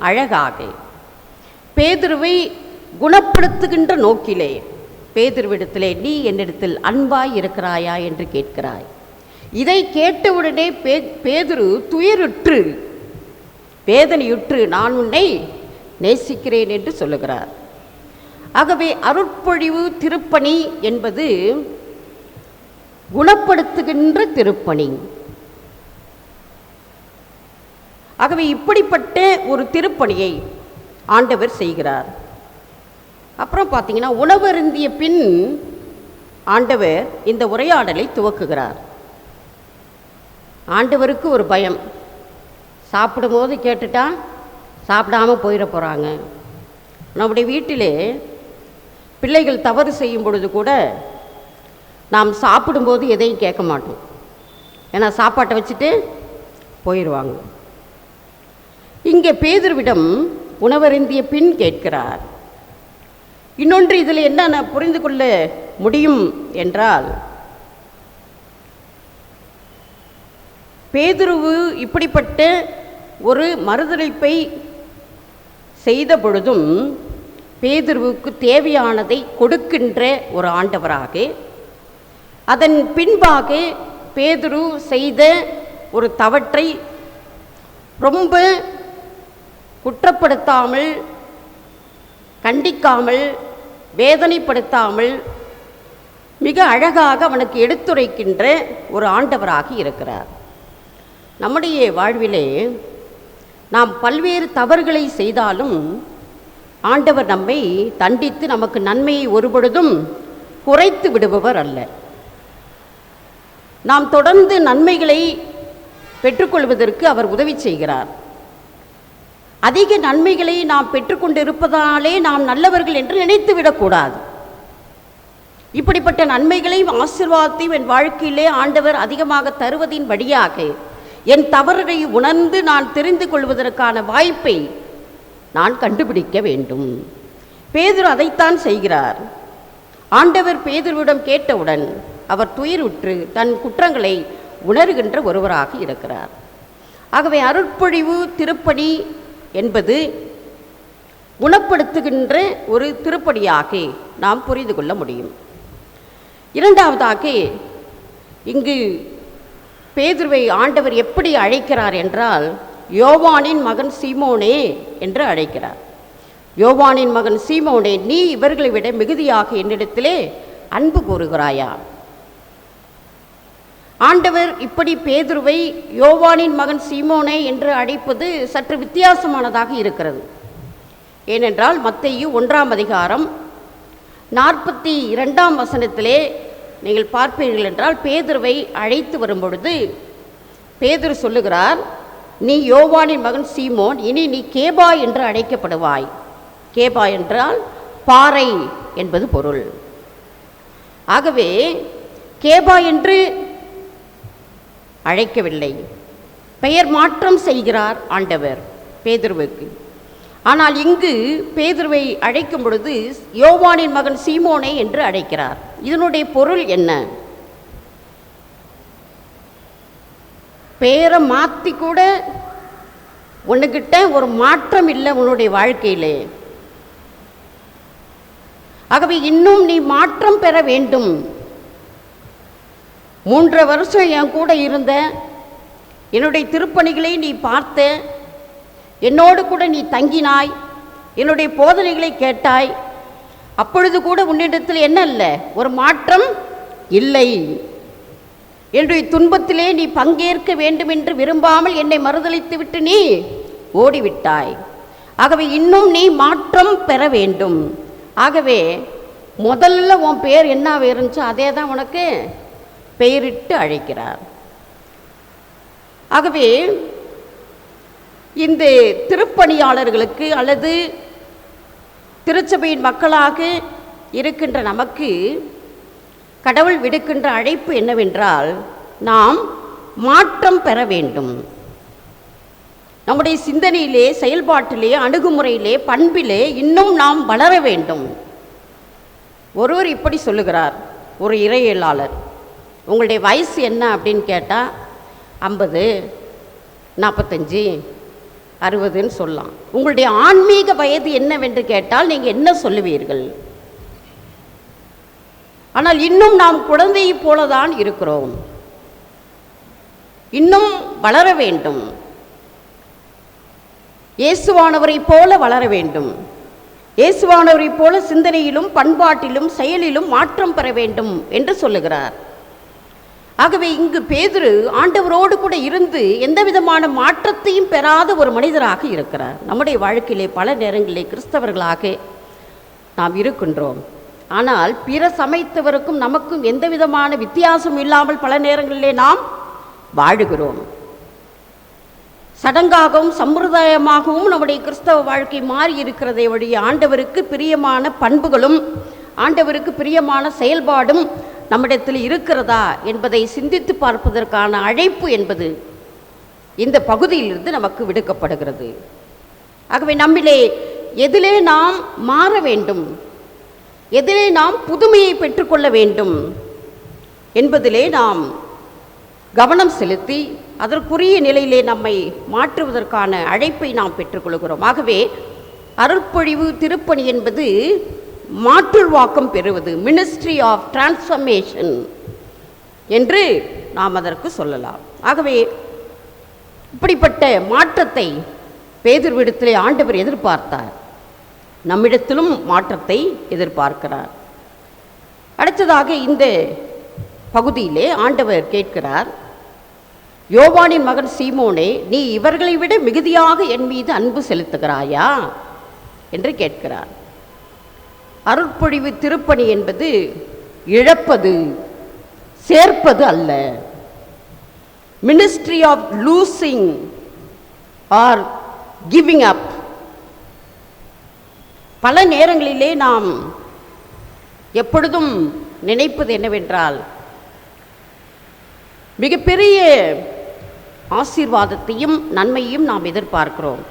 Speaker 4: அழகாக பேதுருவை குணப்படுத்துகின்ற நோக்கிலே பேதுருவிடத்திலே நீ என்னிடத்தில் அன்பாய் இருக்கிறாயா என்று கேட்கிறாய். இதை கேட்டவுடனே பேதுரு துயருற்று வேதனையுற்று நான் உன்னை நேசிக்கிறேன் என்று சொல்லுகிறார். ஆகவே அருட்பொழிவு திருப்பணி என்பது குணப்படுத்துகின்ற திருப்பணி. ஆகவே இப்படிப்பட்ட ஒரு திருப்பணியை ஆண்டவர் செய்கிறார். அப்புறம் பார்த்தீங்கன்னா உணவருந்திய பின் ஆண்டவர் இந்த உரையாடலை துவக்குகிறார். ஆண்டவருக்கு ஒரு பயம், சாப்பிடும்போது கேட்டுட்டா சாப்பிடாம போயிட போகிறாங்க. நம்முடைய வீட்டிலே பிள்ளைகள் தவறு செய்யும் பொழுது கூட நாம் சாப்பிடும்போது எதையும் கேட்க மாட்டோம். ஏன்னா சாப்பாட்டை வச்சுட்டு போயிடுவாங்க. இங்கே பேதுருவிடம் உணவருந்திய பின் கேட்கிறார். இன்னொன்று இதில் என்ன புரிந்து கொள்ள முடியும் என்றால், பேதுருவு இப்படிப்பட்ட ஒரு மறுதலிப்பை செய்த பொழுதும் பேதுருவுக்கு தேவையானதை கொடுக்கின்ற ஒரு ஆண்டவராக, அதன் பின்பாக பேதுரு செய்த ஒரு தவற்றை ரொம்ப குற்றப்படுத்தாமல், கண்டிக்காமல், வேதனைப்படுத்தாமல் மிக அழகாக அவனுக்கு எடுத்துரைக்கின்ற ஒரு ஆண்டவராக இருக்கிறார். நம்முடைய வாழ்விலே நாம் பல்வேறு தவறுகளை செய்தாலும் ஆண்டவர் நம்மை தண்டித்து நமக்கு நன்மையை ஒருபொழுதும் குறைத்து விடுபவர் அல்ல. நாம் தொடர்ந்து நன்மைகளை பெற்றுக்கொள்வதற்கு அவர் உதவி செய்கிறார். அதிக நன்மைகளை நாம் பெற்றுக்கொண்டிருப்பதாலே நாம் நல்லவர்கள் என்று நினைத்து விடக்கூடாது. இப்படிப்பட்ட நன்மைகளையும் ஆசீர்வாதத்தையும் என் வாழ்க்கையிலே ஆண்டவர் அதிகமாக தருவதின் வழியாக என் தவறை உணர்ந்து நான் தெரிந்து கொள்வதற்கான வாய்ப்பை நான் கண்டுபிடிக்க வேண்டும். பேதுரு அதைத்தான் செய்கிறார். ஆண்டவர் பேதுருவிடம் கேட்டவுடன் அவர் துயருற்று தன் குற்றங்களை உணர்கின்ற ஒருவராக இருக்கிறார். ஆகவே அருட்பொழிவு திருப்பணி என்பது குணப்படுத்துகின்ற ஒரு திருப்பணியாக நாம் புரிந்து கொள்ள முடியும். இரண்டாவதாக, இங்கு பேதுருவை ஆண்டவர் எப்படி அழைக்கிறார் என்றால், யோவானின் மகன் சீமோனே என்று அழைக்கிறார். யோவானின் மகன் சீமோனே, நீ இவர்களை விட மிகுதியாக என்னிடத்திலே அன்பு கூறுகிறாயா? ஆண்டவர் இப்படி பேதுருவை யோவானின் மகன் சீமோனே என்று அழைப்பது சற்று வித்தியாசமானதாக இருக்கிறது. ஏனென்றால் மத்தேயு 1ஆம் அதிகாரம் 42ஆம் வசனத்திலே நீங்கள் பார்ப்பீர்கள் என்றால், பேதுருவை அழைத்து வரும்பொழுது பேதுரு சொல்லுகிறார், நீ யோவானின் மகன் சீமோன், இனி நீ கேபா என்று அழைக்கப்படுவாய். கேபா என்றால் பாறை என்பது பொருள். ஆகவே கேபா என்று அழைக்கவில்லை, பெயர் மாற்றம் செய்கிறார் ஆண்டவர் பேதுருவுக்கு. ஆனால் இங்கு பேதுருவை அழைக்கும் பொழுது யோவானின் மகன் சீமோனே என்று அழைக்கிறார். இதனுடைய பொருள் என்ன? பெயரை மாற்றி கூட உன்னுக்கிட்ட ஒரு மாற்றம் இல்லை உன்னுடைய வாழ்க்கையிலே. ஆகவே இன்னும் நீ மாற்றம் பெற வேண்டும். 3 வருஷம் என் கூட இருந்த, என்னுடைய திருப்பணிகளை நீ பார்த்த, என்னோடு கூட நீ தங்கினாய், என்னுடைய போதனைகளை கேட்டாய். அப்பொழுது கூட உன்னிடத்தில் என்ன இல்லை, ஒரு மாற்றம் இல்லை. என்னுடைய துன்பத்திலே நீ பங்கேற்க வேண்டும் என்று விரும்பாமல் என்னை மறுதலித்து விட்டு நீ ஓடிவிட்டாய். ஆகவே இன்னும் நீ மாற்றம் பெற வேண்டும். ஆகவே முதல்ல உன் பேர் என்ன இருந்துச்சோ அதே தான் உனக்கு பெயரிட்டு அழைக்கிறார். ஆகவே இந்த திருப்பணியாளர்களுக்கு அல்லது திருச்சபையின் மக்களாக இருக்கின்ற நமக்கு கடவுள் விடுக்கின்ற அழைப்பு என்னவென்றால், நாம் மாற்றம் பெற வேண்டும். நம்முடைய சிந்தனையிலே, செயல்பாட்டிலே, அணுகுமுறையிலே, பண்பிலே இன்னும் நாம் வளர வேண்டும். ஒருவர் இப்படி சொல்லுகிறார், ஒரு இறையியலாளர், உங்களுடைய வயசு என்ன அப்படின்னு கேட்டால் 50, 45, 60ன்னு சொல்லலாம். உங்களுடைய ஆன்மீக வயது என்னவென்று கேட்டால் நீங்கள் என்ன சொல்லுவீர்கள்? ஆனால் இன்னும் நாம் குழந்தையைப் போலதான் இருக்கிறோம். இன்னும் வளர வேண்டும், இயேசுவானவரைப் போல வளர வேண்டும், இயேசுவானவரைப் போல சிந்தனையிலும் பண்பாட்டிலும் செயலிலும் மாற்றம் பெற வேண்டும் என்று சொல்லுகிறார். ஆகவே இங்கு பேதுரு ஆண்டவரோடு கூட இருந்து எந்த விதமான மாற்றத்தையும் பெறாத ஒரு மனிதராக இருக்கிறார். நம்முடைய வாழ்க்கையிலே பல நேரங்களிலே கிறிஸ்தவர்களாக நாம் இருக்கின்றோம். ஆனால் பிற சமயத்தவருக்கும் நமக்கும் எந்த விதமான வித்தியாசம் இல்லாமல் பல நேரங்களிலே நாம் வாழுகிறோம். சடங்காகவும் சம்பிரதாயமாகவும் நம்முடைய கிறிஸ்தவ வாழ்க்கை மாறி இருக்கிறதை வழி ஆண்டவருக்கு பிரியமான பண்புகளும் ஆண்டவருக்கு பிரியமான செயல்பாடும் நம்மிடத்தில் இருக்கிறதா என்பதை சிந்தித்து பார்ப்பதற்கான அழைப்பு என்பது இந்த பகுதியிலிருந்து நமக்கு விடுக்கப்படுகிறது. ஆகவே நம்மிலே எதிலே நாம் மாற வேண்டும், எதிலே நாம் புதுமையை பெற்றுக்கொள்ள வேண்டும் என்பதிலே நாம் கவனம் செலுத்தி அதற்குரிய நிலையிலே நம்மை மாற்றுவதற்கான அழைப்பை நாம் பெற்றுக்கொள்கிறோம். ஆகவே அருட்பொழிவு திருப்பணி என்பது மாற்றுவாக்கம் பெறுவது, மினிஸ்ட்ரி ஆஃப் டிரான்ஸ்ஃபர்மேஷன் என்று நாம் அதற்கு சொல்லலாம். ஆகவே இப்படிப்பட்ட மாற்றத்தை பேதுருவிடத்திலே ஆண்டவர் எதிர்பார்த்தார், நம்மிடத்திலும் மாற்றத்தை எதிர்பார்க்கிறார். அடுத்ததாக இந்த பகுதியிலே ஆண்டவர் கேட்கிறார், யோவானின் மகன் சீமோனே, நீ இவர்களை விட மிகுதியாக என் மீது அன்பு செலுத்துகிறாயா என்று கேட்கிறார். அருட்பொழிவு திருப்பணி என்பது இழப்பது, சேர்ப்பது அல்ல. Ministry of losing or giving up. பல நேரங்களிலே நாம் எப்பொழுதும் நினைப்பது என்னவென்றால், மிகப்பெரிய ஆசீர்வாதத்தையும் நன்மையும் நாம் எதிர்பார்க்கிறோம்.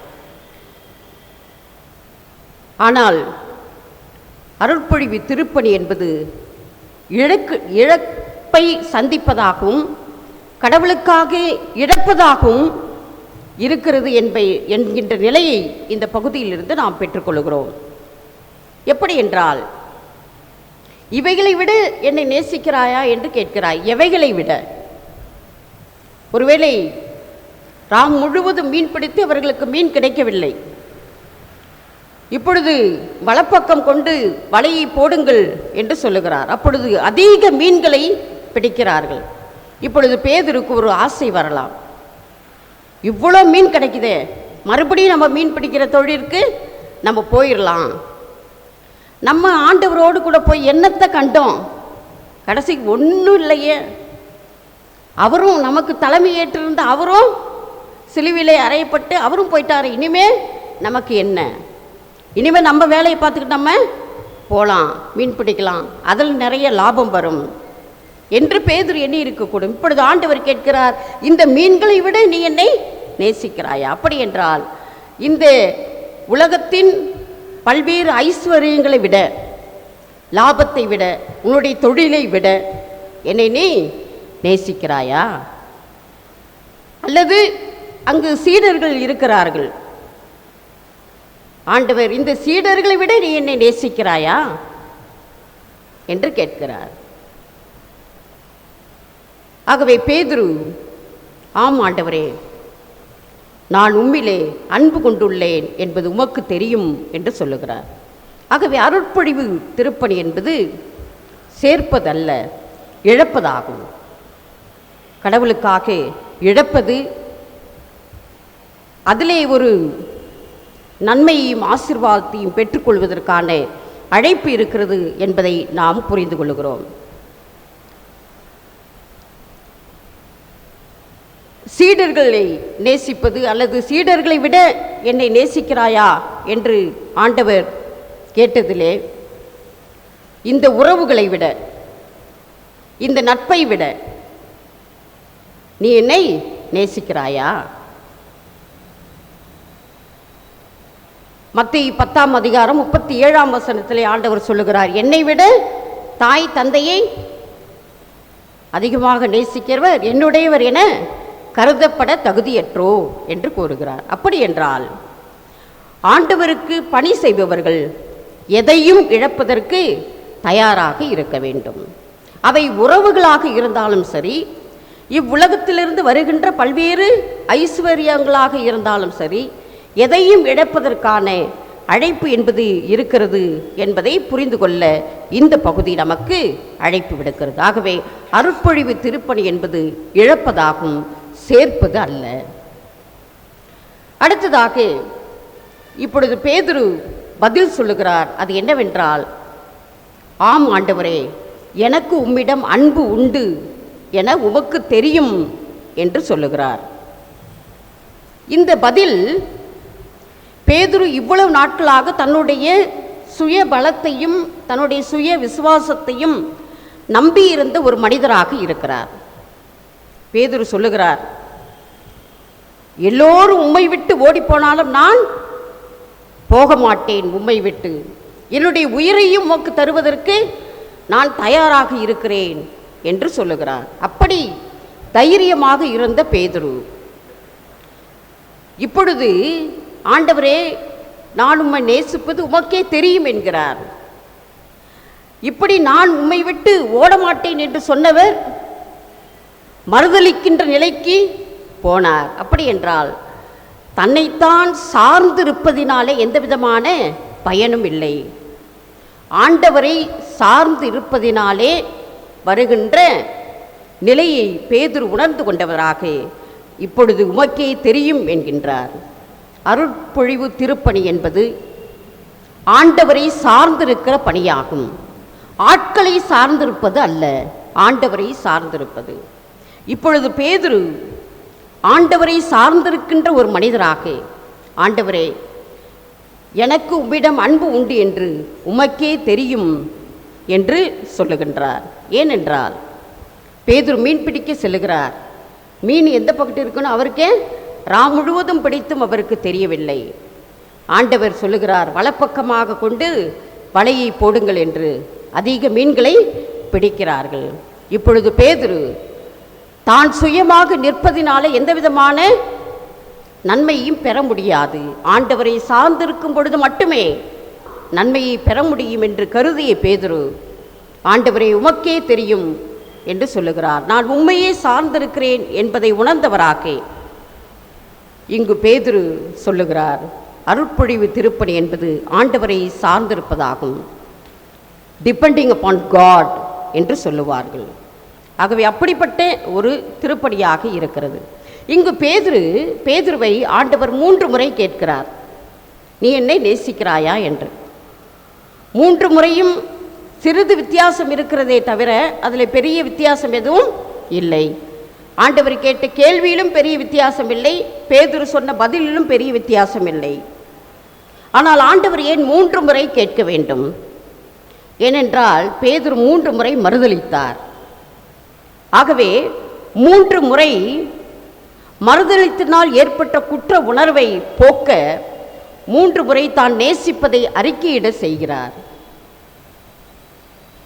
Speaker 4: ஆனால் அருட்பொழிவு திருப்பணி என்பது இழப்பை சந்திப்பதாகவும் கடவுளுக்காக இழப்பதாகவும் இருக்கிறது என்கின்ற நிலையை இந்த பகுதியிலிருந்து நாம் பெற்றுக்கொள்கிறோம். எப்படி என்றால், இவைகளை விட என்னை நேசிக்கிறாயா என்று கேட்கிறாய். எவைகளை விட? ஒருவேளை ராம் முழுவதும் மீன் பிடித்து அவர்களுக்கு மீன் கிடைக்கவில்லை. இப்பொழுது வலப்பக்கம் கொண்டு வலையை போடுங்கள் என்று சொல்லுகிறார். அப்பொழுது அதிக மீன்களை பிடிக்கிறார்கள். இப்பொழுது பேதுருக்கு ஒரு ஆசை வரலாம், இவ்வளோ மீன் கிடைக்குதே, மறுபடியும் நம்ம மீன் பிடிக்கிற தொழிலுக்கு நம்ம போயிடலாம். நம்ம ஆண்டவரோடு கூட போய் என்னத்தை கண்டோம், கடைசிக்கு ஒன்றும் இல்லையே. அவரும் நமக்கு தலைமை ஏற்றிருந்த அவரும் சிலுவிலே அறையப்பட்டு அவரும் போயிட்டார். இனிமே நமக்கு என்ன? இனிமேல் நம்ம வேலையை பார்த்துக்கிட்டு நம்ம போகலாம், மீன் பிடிக்கலாம், அதில் நிறைய லாபம் வரும் என்று பேதுரு எண்ணி இருக்கக்கூடும். இப்பொழுது ஆண்டவர் கேட்கிறார், இந்த மீன்களை விட நீ என்னை நேசிக்கிறாயா? அப்படி என்றால் இந்த உலகத்தின் பல்வேறு ஐஸ்வர்யங்களை விட, லாபத்தை விட, உன்னுடைய தொழிலை விட என்னை நீ நேசிக்கிறாயா? அல்லது அங்கு சீடர்கள் இருக்கிறார்கள். ஆண்டவர், இந்த சீடர்களை விட நீ என்னை நேசிக்கிறாயா என்று கேட்கிறார். ஆகவே பேதுரு, ஆம் ஆண்டவரே, நான் உம்மிலே அன்பு கொண்டுள்ளேன் என்பது உமக்கு தெரியும் என்று சொல்லுகிறார். ஆகவே அருட்பொழிவு திருப்பணி என்பது சேர்ப்பதல்ல, இழப்பதாகும். கடவுளுக்காக இழப்பது, அதிலே ஒரு நன்மையையும் ஆசீர்வாதத்தையும் பெற்றுக்கொள்வதற்கான அழைப்பு இருக்கிறது என்பதை நாம் புரிந்து கொள்கிறோம். சீடர்களை நேசிப்பது அல்லது சீடர்களை விட என்னை நேசிக்கிறாயா என்று ஆண்டவர் கேட்டதிலே, இந்த உறவுகளை விட, இந்த நட்பை விட நீ என்னை நேசிக்கிறாயா? மத்தேயு 10 அதிகாரம் 37 வசனத்திலே ஆண்டவர் சொல்லுகிறார், என்னை விட தாய் தந்தையை அதிகமாக நேசிக்கிறவர் என்னுடையவர் என கருதப்பட தகுதியற்றோ என்று கூறுகிறார். அப்படி என்றால் ஆண்டவருக்கு பணி செய்பவர்கள் எதையும் இழப்பதற்கு தயாராக இருக்க வேண்டும். அவை உறவுகளாக இருந்தாலும் சரி, இவ்வுலகத்திலிருந்து வருகின்ற பல்வேறு ஐஸ்வர்யங்களாக இருந்தாலும் சரி, எதையும் இழப்பதற்கான அழைப்பு என்பது இருக்கிறது என்பதை புரிந்து கொள்ள இந்த பகுதி நமக்கு அழைப்பு விடுக்கிறது. ஆகவே அருட்பொழிவு திருப்பணி என்பது இழப்பதாகும், சேர்ப்பது அல்ல. அடுத்ததாக இப்பொழுது பேதுரு பதில் சொல்லுகிறார். அது என்னவென்றால், ஆம் ஆண்டவரே, எனக்கு உம்மிடம் அன்பு உண்டு என உமக்கு தெரியும் என்று சொல்லுகிறார். இந்த பதில் பேதுரு இவ்வளவு நாட்களாக தன்னுடைய சுய பலத்தையும் தன்னுடைய சுய விசுவாசத்தையும் நம்பியிருந்த ஒரு மனிதராக இருக்கிறார். பேதுரு சொல்லுகிறார், எல்லோரும் உம்மை விட்டு ஓடிப்போனாலும் நான் போக மாட்டேன், உம்மை விட்டு என்னுடைய உயிரையும் உமக்கு தருவதற்கு நான் தயாராக இருக்கிறேன் என்று சொல்லுகிறார். அப்படி தைரியமாக இருந்த பேதுரு இப்பொழுது, ஆண்டவரே, நான் உம்மை நேசிப்பது உமக்கே தெரியும் என்கிறார். இப்படி நான் உம்மை விட்டு ஓடமாட்டேன் என்று சொன்னவர் மறுதலிக்கின்ற நிலைக்கு போனார். அப்படி என்றால் தன்னைத்தான் சார்ந்திருப்பதினாலே எந்த விதமான பயனும் இல்லை. ஆண்டவரை சார்ந்து இருப்பதினாலே வருகின்ற நிலையை பேதுரு உணர்ந்து கொண்டவராக இப்பொழுது உமக்கே தெரியும் என்கின்றார். அருட்பொழிவு திருப்பணி என்பது ஆண்டவரை சார்ந்திருக்கிற பணியாகும். ஆட்களை சார்ந்திருப்பது அல்ல, ஆண்டவரை சார்ந்திருப்பது. இப்பொழுது பேதுரு ஆண்டவரை சார்ந்திருக்கின்ற ஒரு மனிதராக, ஆண்டவரே, எனக்கு உம்மிடம் அன்பு உண்டு என்று உமக்கே தெரியும் என்று சொல்லுகின்றார். ஏனென்றால் பேதுரு மீன் பிடிக்க செல்லுகிறார். மீன் எந்த பக்கத்து இருக்குன்னு அவருக்கே முழுவதும் பிடித்தும் அவருக்கு தெரியவில்லை. ஆண்டவர் சொல்லுகிறார், வலப்பக்கமாக கொண்டு வலையை போடுங்கள் என்று. அதிக மீன்களை பிடிக்கிறார்கள். இப்பொழுது பேதுரு தான் சுயமாக நிற்பதினால எந்த விதமான நன்மையும் பெற முடியாது, ஆண்டவரை சார்ந்திருக்கும் பொழுது மட்டுமே நன்மையை பெற முடியும் என்று கருதிய பேதுரு, ஆண்டவரை உமக்கே தெரியும் என்று சொல்லுகிறார். நான் உண்மையே சார்ந்திருக்கிறேன் என்பதை உணர்ந்தவராக இங்கு பேதுரு சொல்லுகிறார், அருட்பொழிவு திருப்பணி என்பது ஆண்டவரை சார்ந்திருப்பதாகும். டிபெண்டிங் அப்பான் காட் என்று சொல்லுவார்கள். ஆகவே அப்படிப்பட்ட ஒரு திருப்பணியாக இருக்கிறது. இங்கு பேதுருவை ஆண்டவர் 3 முறை கேட்கிறார், நீ என்னை நேசிக்கிறாயா என்று. 3 முறையும் சிறிது வித்தியாசம் இருக்கிறதே தவிர அதில் பெரிய வித்தியாசம் எதுவும் இல்லை. ஆண்டவர் கேட்ட கேள்வியிலும் பெரிய வித்தியாசம் இல்லை, பேதுரு சொன்ன பதிலிலும் பெரிய வித்தியாசம் இல்லை. ஆனால் ஆண்டவர் ஏன் 3 முறை கேட்க வேண்டும்? ஏனென்றால் பேதுரு 3 முறை மறுதலித்தார். ஆகவே 3 முறை மறுதலித்தினால் ஏற்பட்ட குற்ற உணர்வை போக்க 3 முறை தான் நேசிப்பதை அறிக்கையிட செய்கிறார்.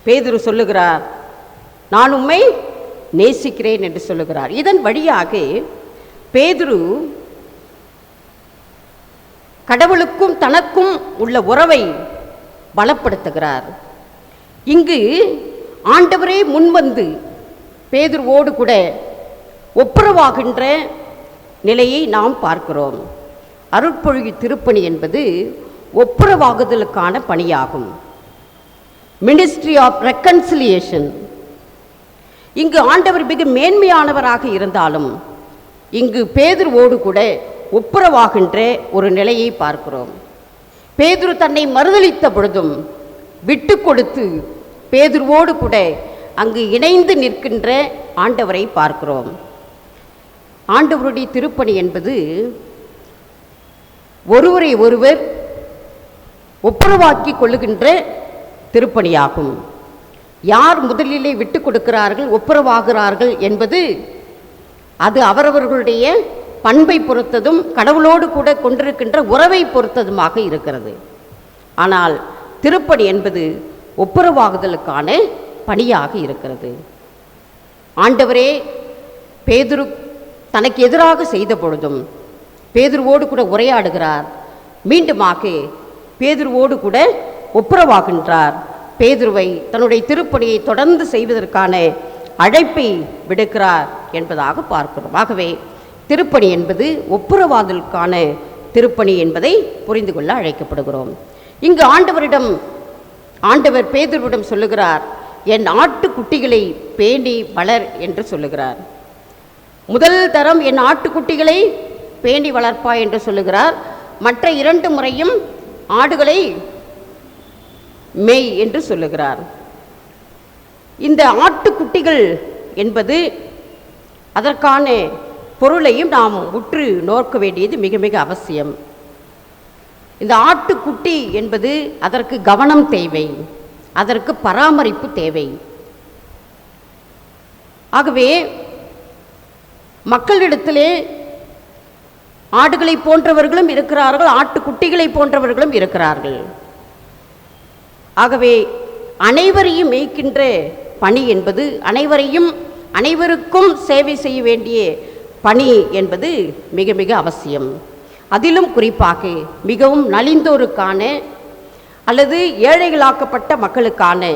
Speaker 4: பேதுரு சொல்லுகிறார், நான் உம்மை நேசிக்கிறேன் என்று சொல்லுகிறார். இதன் வழியாக பேதுரு கடவுளுக்கும் தனக்கும் உள்ள உறவை பலப்படுத்துகிறார். இங்கு ஆண்டவரே முன்வந்து பேதுருவோடு கூட ஒப்புரவாகின்ற நிலையை நாம் பார்க்கிறோம். அருட்பொழிவு திருப்பணி என்பது ஒப்புரவாகுதலுக்கான பணியாகும். Ministry of reconciliation. இங்கு ஆண்டவர் மிக மேன்மையானவராக இருந்தாலும் இங்கு பேதுருவோடு கூட ஒப்புரவாகின்ற ஒரு நிலையை பார்க்கிறோம். பேதுரு தன்னை மறுதலித்த பொழுதும் விட்டு கொடுத்து பேதுருவோடு கூட அங்கு இணைந்து நிற்கின்ற ஆண்டவரை பார்க்கிறோம். ஆண்டவருடைய திருப்பணி என்பது ஒருவரை ஒருவர் ஒப்புரவாக்கி கொள்ளுகின்ற திருப்பணியாகும். யார் முதலிலே விட்டு கொடுக்கிறார்கள், ஒப்புரவாகிறார்கள் என்பது அது அவரவர்களுடைய பண்பை பொறுத்ததும் கடவுளோடு கூட கொண்டிருக்கின்ற உறவை பொறுத்ததுமாக இருக்கிறது. ஆனால் திருப்பணி என்பது ஒப்புரவாகுதலுக்கான பணியாக இருக்கிறது. ஆண்டவரே பேதுரு தனக்கு எதிராக செய்த பொழுதும் பேதுருவோடு கூட உரையாடுகிறார். மீண்டுமாக பேதுருவோடு கூட ஒப்புரவாகின்றார். பேதுருவை தன்னுடைய திருப்பணியை தொடர்ந்து செய்வதற்கான அழைப்பை விடுக்கிறார் என்பதாக பார்க்கிறோம். ஆகவே திருப்பணி என்பது ஒப்புரவாதலுக்கான திருப்பணி என்பதை புரிந்து கொள்ள அழைக்கப்படுகிறோம். இங்கு ஆண்டவர் பேதுருவிடம் சொல்லுகிறார், என் ஆட்டுக்குட்டிகளை பேணி வளர் என்று சொல்லுகிறார். முதல் தரம் என் ஆட்டுக்குட்டிகளை பேணி வளர்ப்பா என்று சொல்லுகிறார். மற்ற 2 முறையும் ஆடுகளை மேய் என்று சொல்லுகிறார். இந்த ஆட்டுக்குட்டிகள் என்பது அதற்கான பொருளையும் நாம் உற்று நோக்க வேண்டியது மிக மிக அவசியம். இந்த ஆட்டுக்குட்டி என்பது அதற்கு கவனம் தேவை, அதற்கு பராமரிப்பு தேவை. ஆகவே மக்களிடத்திலே ஆடுகளை போன்றவர்களும் இருக்கிறார்கள், ஆட்டுக்குட்டிகளை போன்றவர்களும் இருக்கிறார்கள். ஆகவே அனைவரையும் மேய்க்கின்ற பணி என்பது அனைவருக்கும் சேவை செய்ய வேண்டிய பணி என்பது மிக மிக அவசியம். அதிலும் குறிப்பாக மிகவும் நலிந்தோருக்கான அல்லது ஏழைகளாக்கப்பட்ட மக்களுக்கான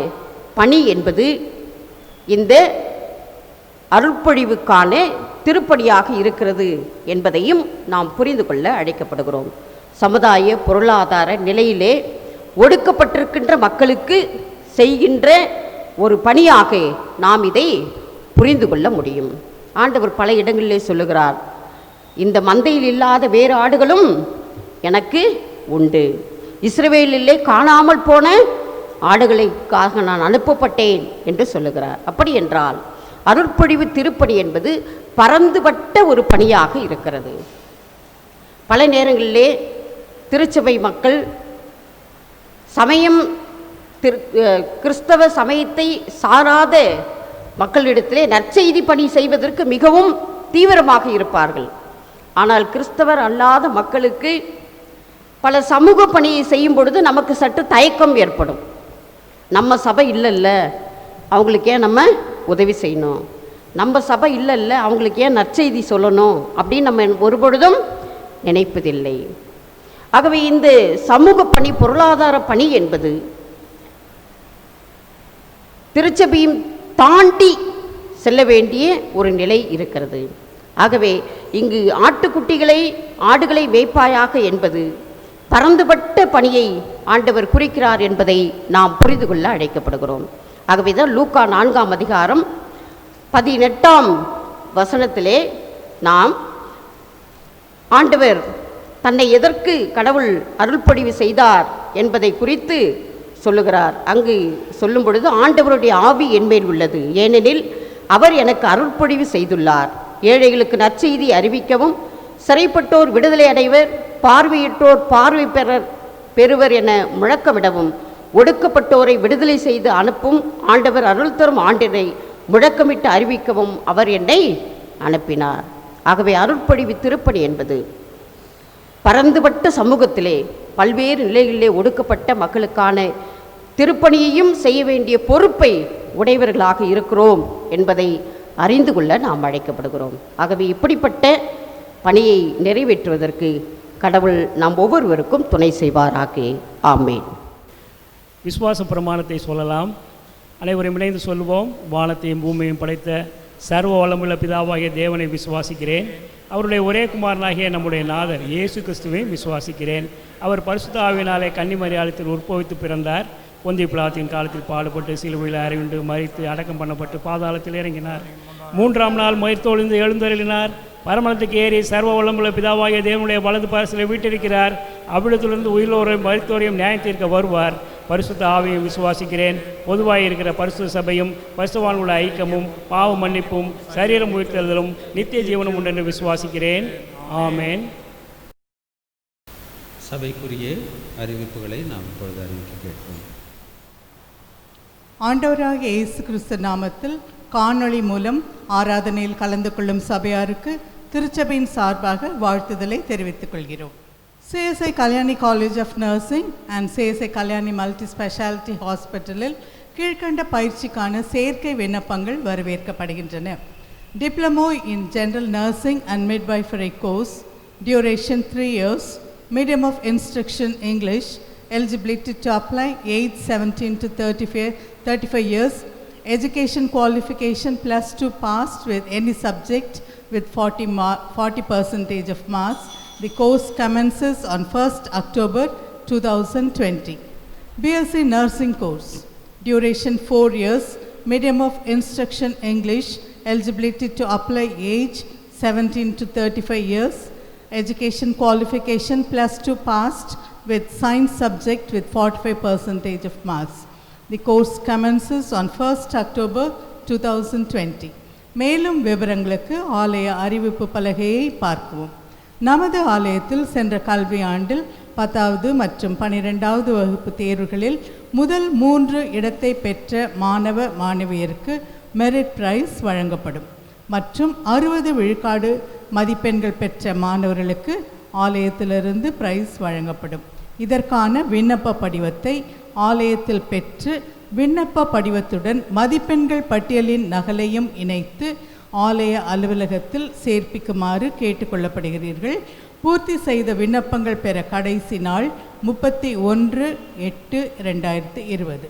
Speaker 4: பணி என்பது இந்த அருட்பொழிவுக்கான திருப்பணியாக இருக்கிறது என்பதையும் நாம் புரிந்து கொள்ள அழைக்கப்படுகிறோம். சமுதாய பொருளாதார நிலையிலே ஒடுக்கப்பட்டிருக்கின்ற மக்களுக்கு செய்கின்ற ஒரு பணியாக நாம் இதை புரிந்து கொள்ள முடியும். ஆண்டவர் பல இடங்களிலே சொல்லுகிறார், இந்த மந்தையில் இல்லாத வேறு ஆடுகளும் எனக்கு உண்டு, இஸ்ரவேலிலே காணாமல் போன ஆடுகளுக்காக நான் அனுப்பப்பட்டேன் என்று சொல்லுகிறார். அப்படி என்றால் அருட்பொழிவு திருப்பணி என்பது பரந்துபட்ட ஒரு பணியாக இருக்கிறது. பல நேரங்களிலே திருச்சபை மக்கள் கிறிஸ்தவ சமயத்தை சாராத மக்களிடத்திலே நற்செய்தி பணி செய்வதற்கு மிகவும் தீவிரமாக இருப்பார்கள். ஆனால் கிறிஸ்தவர் அல்லாத மக்களுக்கு பல சமூக பணியை செய்யும் பொழுது நமக்கு சற்று தயக்கம் ஏற்படும். நம்ம சபை இல்லைல்ல, அவங்களுக்கு ஏன் நம்ம உதவி செய்யணும், நம்ம சபை இல்லைல்ல, அவங்களுக்கு ஏன் நற்செய்தி சொல்லணும் அப்படின்னு நம்ம ஒருபொழுதும் நினைப்பதில்லை. ஆகவே இந்த சமூக பணி, பொருளாதார பணி என்பது திருச்சபையும் தாண்டி செல்ல வேண்டிய ஒரு நிலை இருக்கிறது. ஆகவே இங்கு ஆடுகளை மேய்ப்பாயாக என்பது பரந்துபட்ட பணியை ஆண்டவர் குறிக்கிறார் என்பதை நாம் புரிந்து கொள்ள அழைக்கப்படுகிறோம். ஆகவே தான் லூக்கா 4ஆம் அதிகாரம் 18ஆம் வசனத்திலே நாம் ஆண்டவர் தன்னை எதற்கு கடவுள் அருள்பொழிவு செய்தார் என்பதை குறித்து சொல்லுகிறார். அங்கு சொல்லும் பொழுது, ஆண்டவருடைய ஆவி என்மேல் உள்ளது, ஏனெனில் அவர் எனக்கு அருள்பொழிவு செய்துள்ளார், ஏழைகளுக்கு நற்செய்தி அறிவிக்கவும், சிறைப்பட்டோர் விடுதலை அடைவர், பார்வையிட்டோர் பார்வை பெறுவர் என முழக்கமிடவும், ஒடுக்கப்பட்டோரை விடுதலை செய்து அனுப்பும் ஆண்டவர் அருள் தரும் ஆண்டினை முழக்கமிட்டு அறிவிக்கவும் அவர் என்னை அனுப்பினார். ஆகவே அருட்பொழிவு திருப்பணி என்பது பரந்துபட்ட சமூகத்திலே பல்வேறு நிலைகளிலே ஒடுக்கப்பட்ட மக்களுக்கான திருப்பணியையும் செய்ய வேண்டிய பொறுப்பை உடையவர்களாக இருக்கிறோம் என்பதை அறிந்து கொள்ள நாம் அழைக்கப்படுகிறோம். ஆகவே இப்படிப்பட்ட பணியை நிறைவேற்றுவதற்கு கடவுள் நாம் ஒவ்வொருவருக்கும் துணை செய்வாராக. ஆமேன்.
Speaker 3: விசுவாச பிரமாணத்தை சொல்லலாம். அனைவரும் இணைந்து சொல்லுவோம். வானத்தையும் பூமியையும் படைத்த சர்வ வளமுள்ள பிதாவாகிய தேவனை விசுவாசிக்கிறேன். அவருடைய ஒரே குமாரனாகிய நம்முடைய நாதர் இயேசு கிறிஸ்துவையும் விசுவாசிக்கிறேன். அவர் பரிசுத்த ஆவியினாலே கன்னிமரியாளத்தில் உற்பவித்து பிறந்தார். பொந்திய பிலாத்தின் காலத்தில் பாடுபட்டு சிலுவையில் அறிவுண்டு மரித்து அடக்கம் பண்ணப்பட்டு பாதாளத்தில் இறங்கினார். 3ஆம் நாள் மயிர்த்தொழிந்து எழுந்தருளினார். பரமளத்துக்கு ஏறி சர்வ வளமுள்ள பிதாவாகிய தேவனுடைய வலது பாரசில் வீட்டிருக்கிறார். அவ்விடத்திலிருந்து உயிரோரையும் மரித்தோரையும் நியாயம் தீர்க்க வருவார். பரிசுத்த ஆவியும் விசுவாசிக்கிறேன். பொதுவாக இருக்கிற பரிசுத்த சபையும் பரிசுத்தவான் உள்ள ஐக்கியமும் பாவ மன்னிப்பும் சரீரம் உயிர்த்தெழுதலும் நித்திய ஜீவனும் உண்டு என்று விசுவாசிக்கிறேன். ஆமேன்.
Speaker 1: சபைக்குரிய அறிவிப்புகளை நாம் இப்பொழுது அறிவிக்க கேட்போம்.
Speaker 5: ஆண்டவராகிய இயேசு கிறிஸ்து நாமத்தில் காணொளி மூலம் ஆராதனையில் கலந்து கொள்ளும் சபையாருக்கு திருச்சபையின் சார்பாக வாழ்த்துதலை தெரிவித்துக் கொள்கிறோம். CSI Kalyani college of nursing and CSI Kalyani multi speciality ஹாஸ்பிட்டலில் கீழ்கண்ட பயிற்சிக்கான சேர்க்கை விண்ணப்பங்கள் வரவேற்கப்படுகின்றன. Diploma in General Nursing and Midwifery course, duration 3 years, medium of instruction English, eligibility to apply age 17 to 35 years, education qualification +2 passed with any subject with 40% of marks. The course commences on 1st October 2020. BSc Nursing course, duration 4 years, medium of instruction English, eligibility to apply age 17 to 35 years, education qualification +2 passed with science subject with 45% of marks. The course commences on 1st October 2020. மேலும் விவரங்களுக்கு ஆலய அறிவிப்பு பலகையை பார்க்கவும். நமது ஆலயத்தில் சென்ற கல்வி ஆண்டில் 10வது மற்றும் 12வது வகுப்பு தேர்வுகளில் முதல் 3 இடத்தை பெற்ற மாணவ மாணவியருக்கு மெரிட் பிரைஸ் வழங்கப்படும் மற்றும் 60 விழுக்காடு மதிப்பெண்கள் பெற்ற மாணவர்களுக்கு ஆலயத்திலிருந்து பிரைஸ் வழங்கப்படும். இதற்கான விண்ணப்ப படிவத்தை ஆலயத்தில் பெற்று விண்ணப்ப படிவத்துடன் மதிப்பெண்கள் பட்டியலின் நகலையும் இணைத்து ஆலய அலுவலகத்தில் சேர்ப்பிக்குமாறு கேட்டுக்கொள்ளப்படுகிறீர்கள். பூர்த்தி செய்த விண்ணப்பங்கள் பெற கடைசி நாள் 31/8/2020.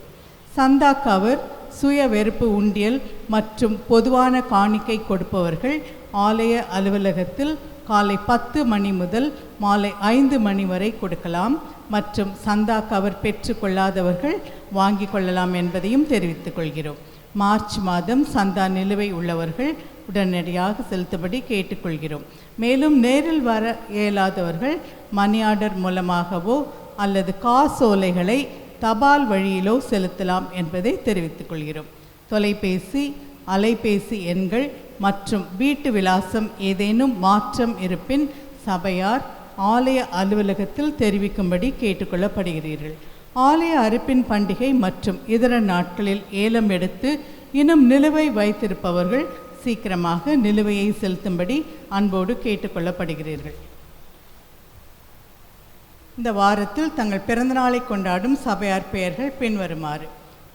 Speaker 5: சந்தா கவர், சுய வெறுப்பு உண்டியல் மற்றும் பொதுவான காணிக்கை கொடுப்பவர்கள் ஆலய அலுவலகத்தில் காலை 10 மணி முதல் மாலை 5 மணி வரை கொடுக்கலாம் மற்றும் சந்தா கவர் பெற்றுக்கொள்ளாதவர்கள் வாங்கிக் கொள்ளலாம் என்பதையும் தெரிவித்துக் கொள்கிறோம். மார்ச் மாதம் சந்தா நிலுவை உள்ளவர்கள் உடனடியாக செலுத்தும்படி கேட்டுக்கொள்கிறோம். மேலும் நேரில் வர இயலாதவர்கள் மணி ஆர்டர் மூலமாகவோ அல்லது காசோலைகளை தபால் வழியிலோ செலுத்தலாம் என்பதை தெரிவித்துக் கொள்கிறோம். தொலைபேசி, அலைபேசி எண்கள் மற்றும் வீட்டு விலாசம் ஏதேனும் மாற்றம் இருப்பின் சபையார் ஆலய அலுவலகத்தில் தெரிவிக்கும்படி கேட்டுக்கொள்ளப்படுகிறீர்கள். ஆலய அறுப்பின் பண்டிகை மற்றும் இதர நாட்களில் ஏலம் எடுத்து இன்னும் நிலுவை வைத்திருப்பவர்கள் சீக்கிரமாக நிலுவையை செலுத்தும்படி அன்போடு கேட்டுக்கொள்ளப்படுகிறீர்கள். இந்த வாரத்தில் தங்கள் பிறந்தநாளை கொண்டாடும் சபையார் பெயர்கள் பின்வருமாறு: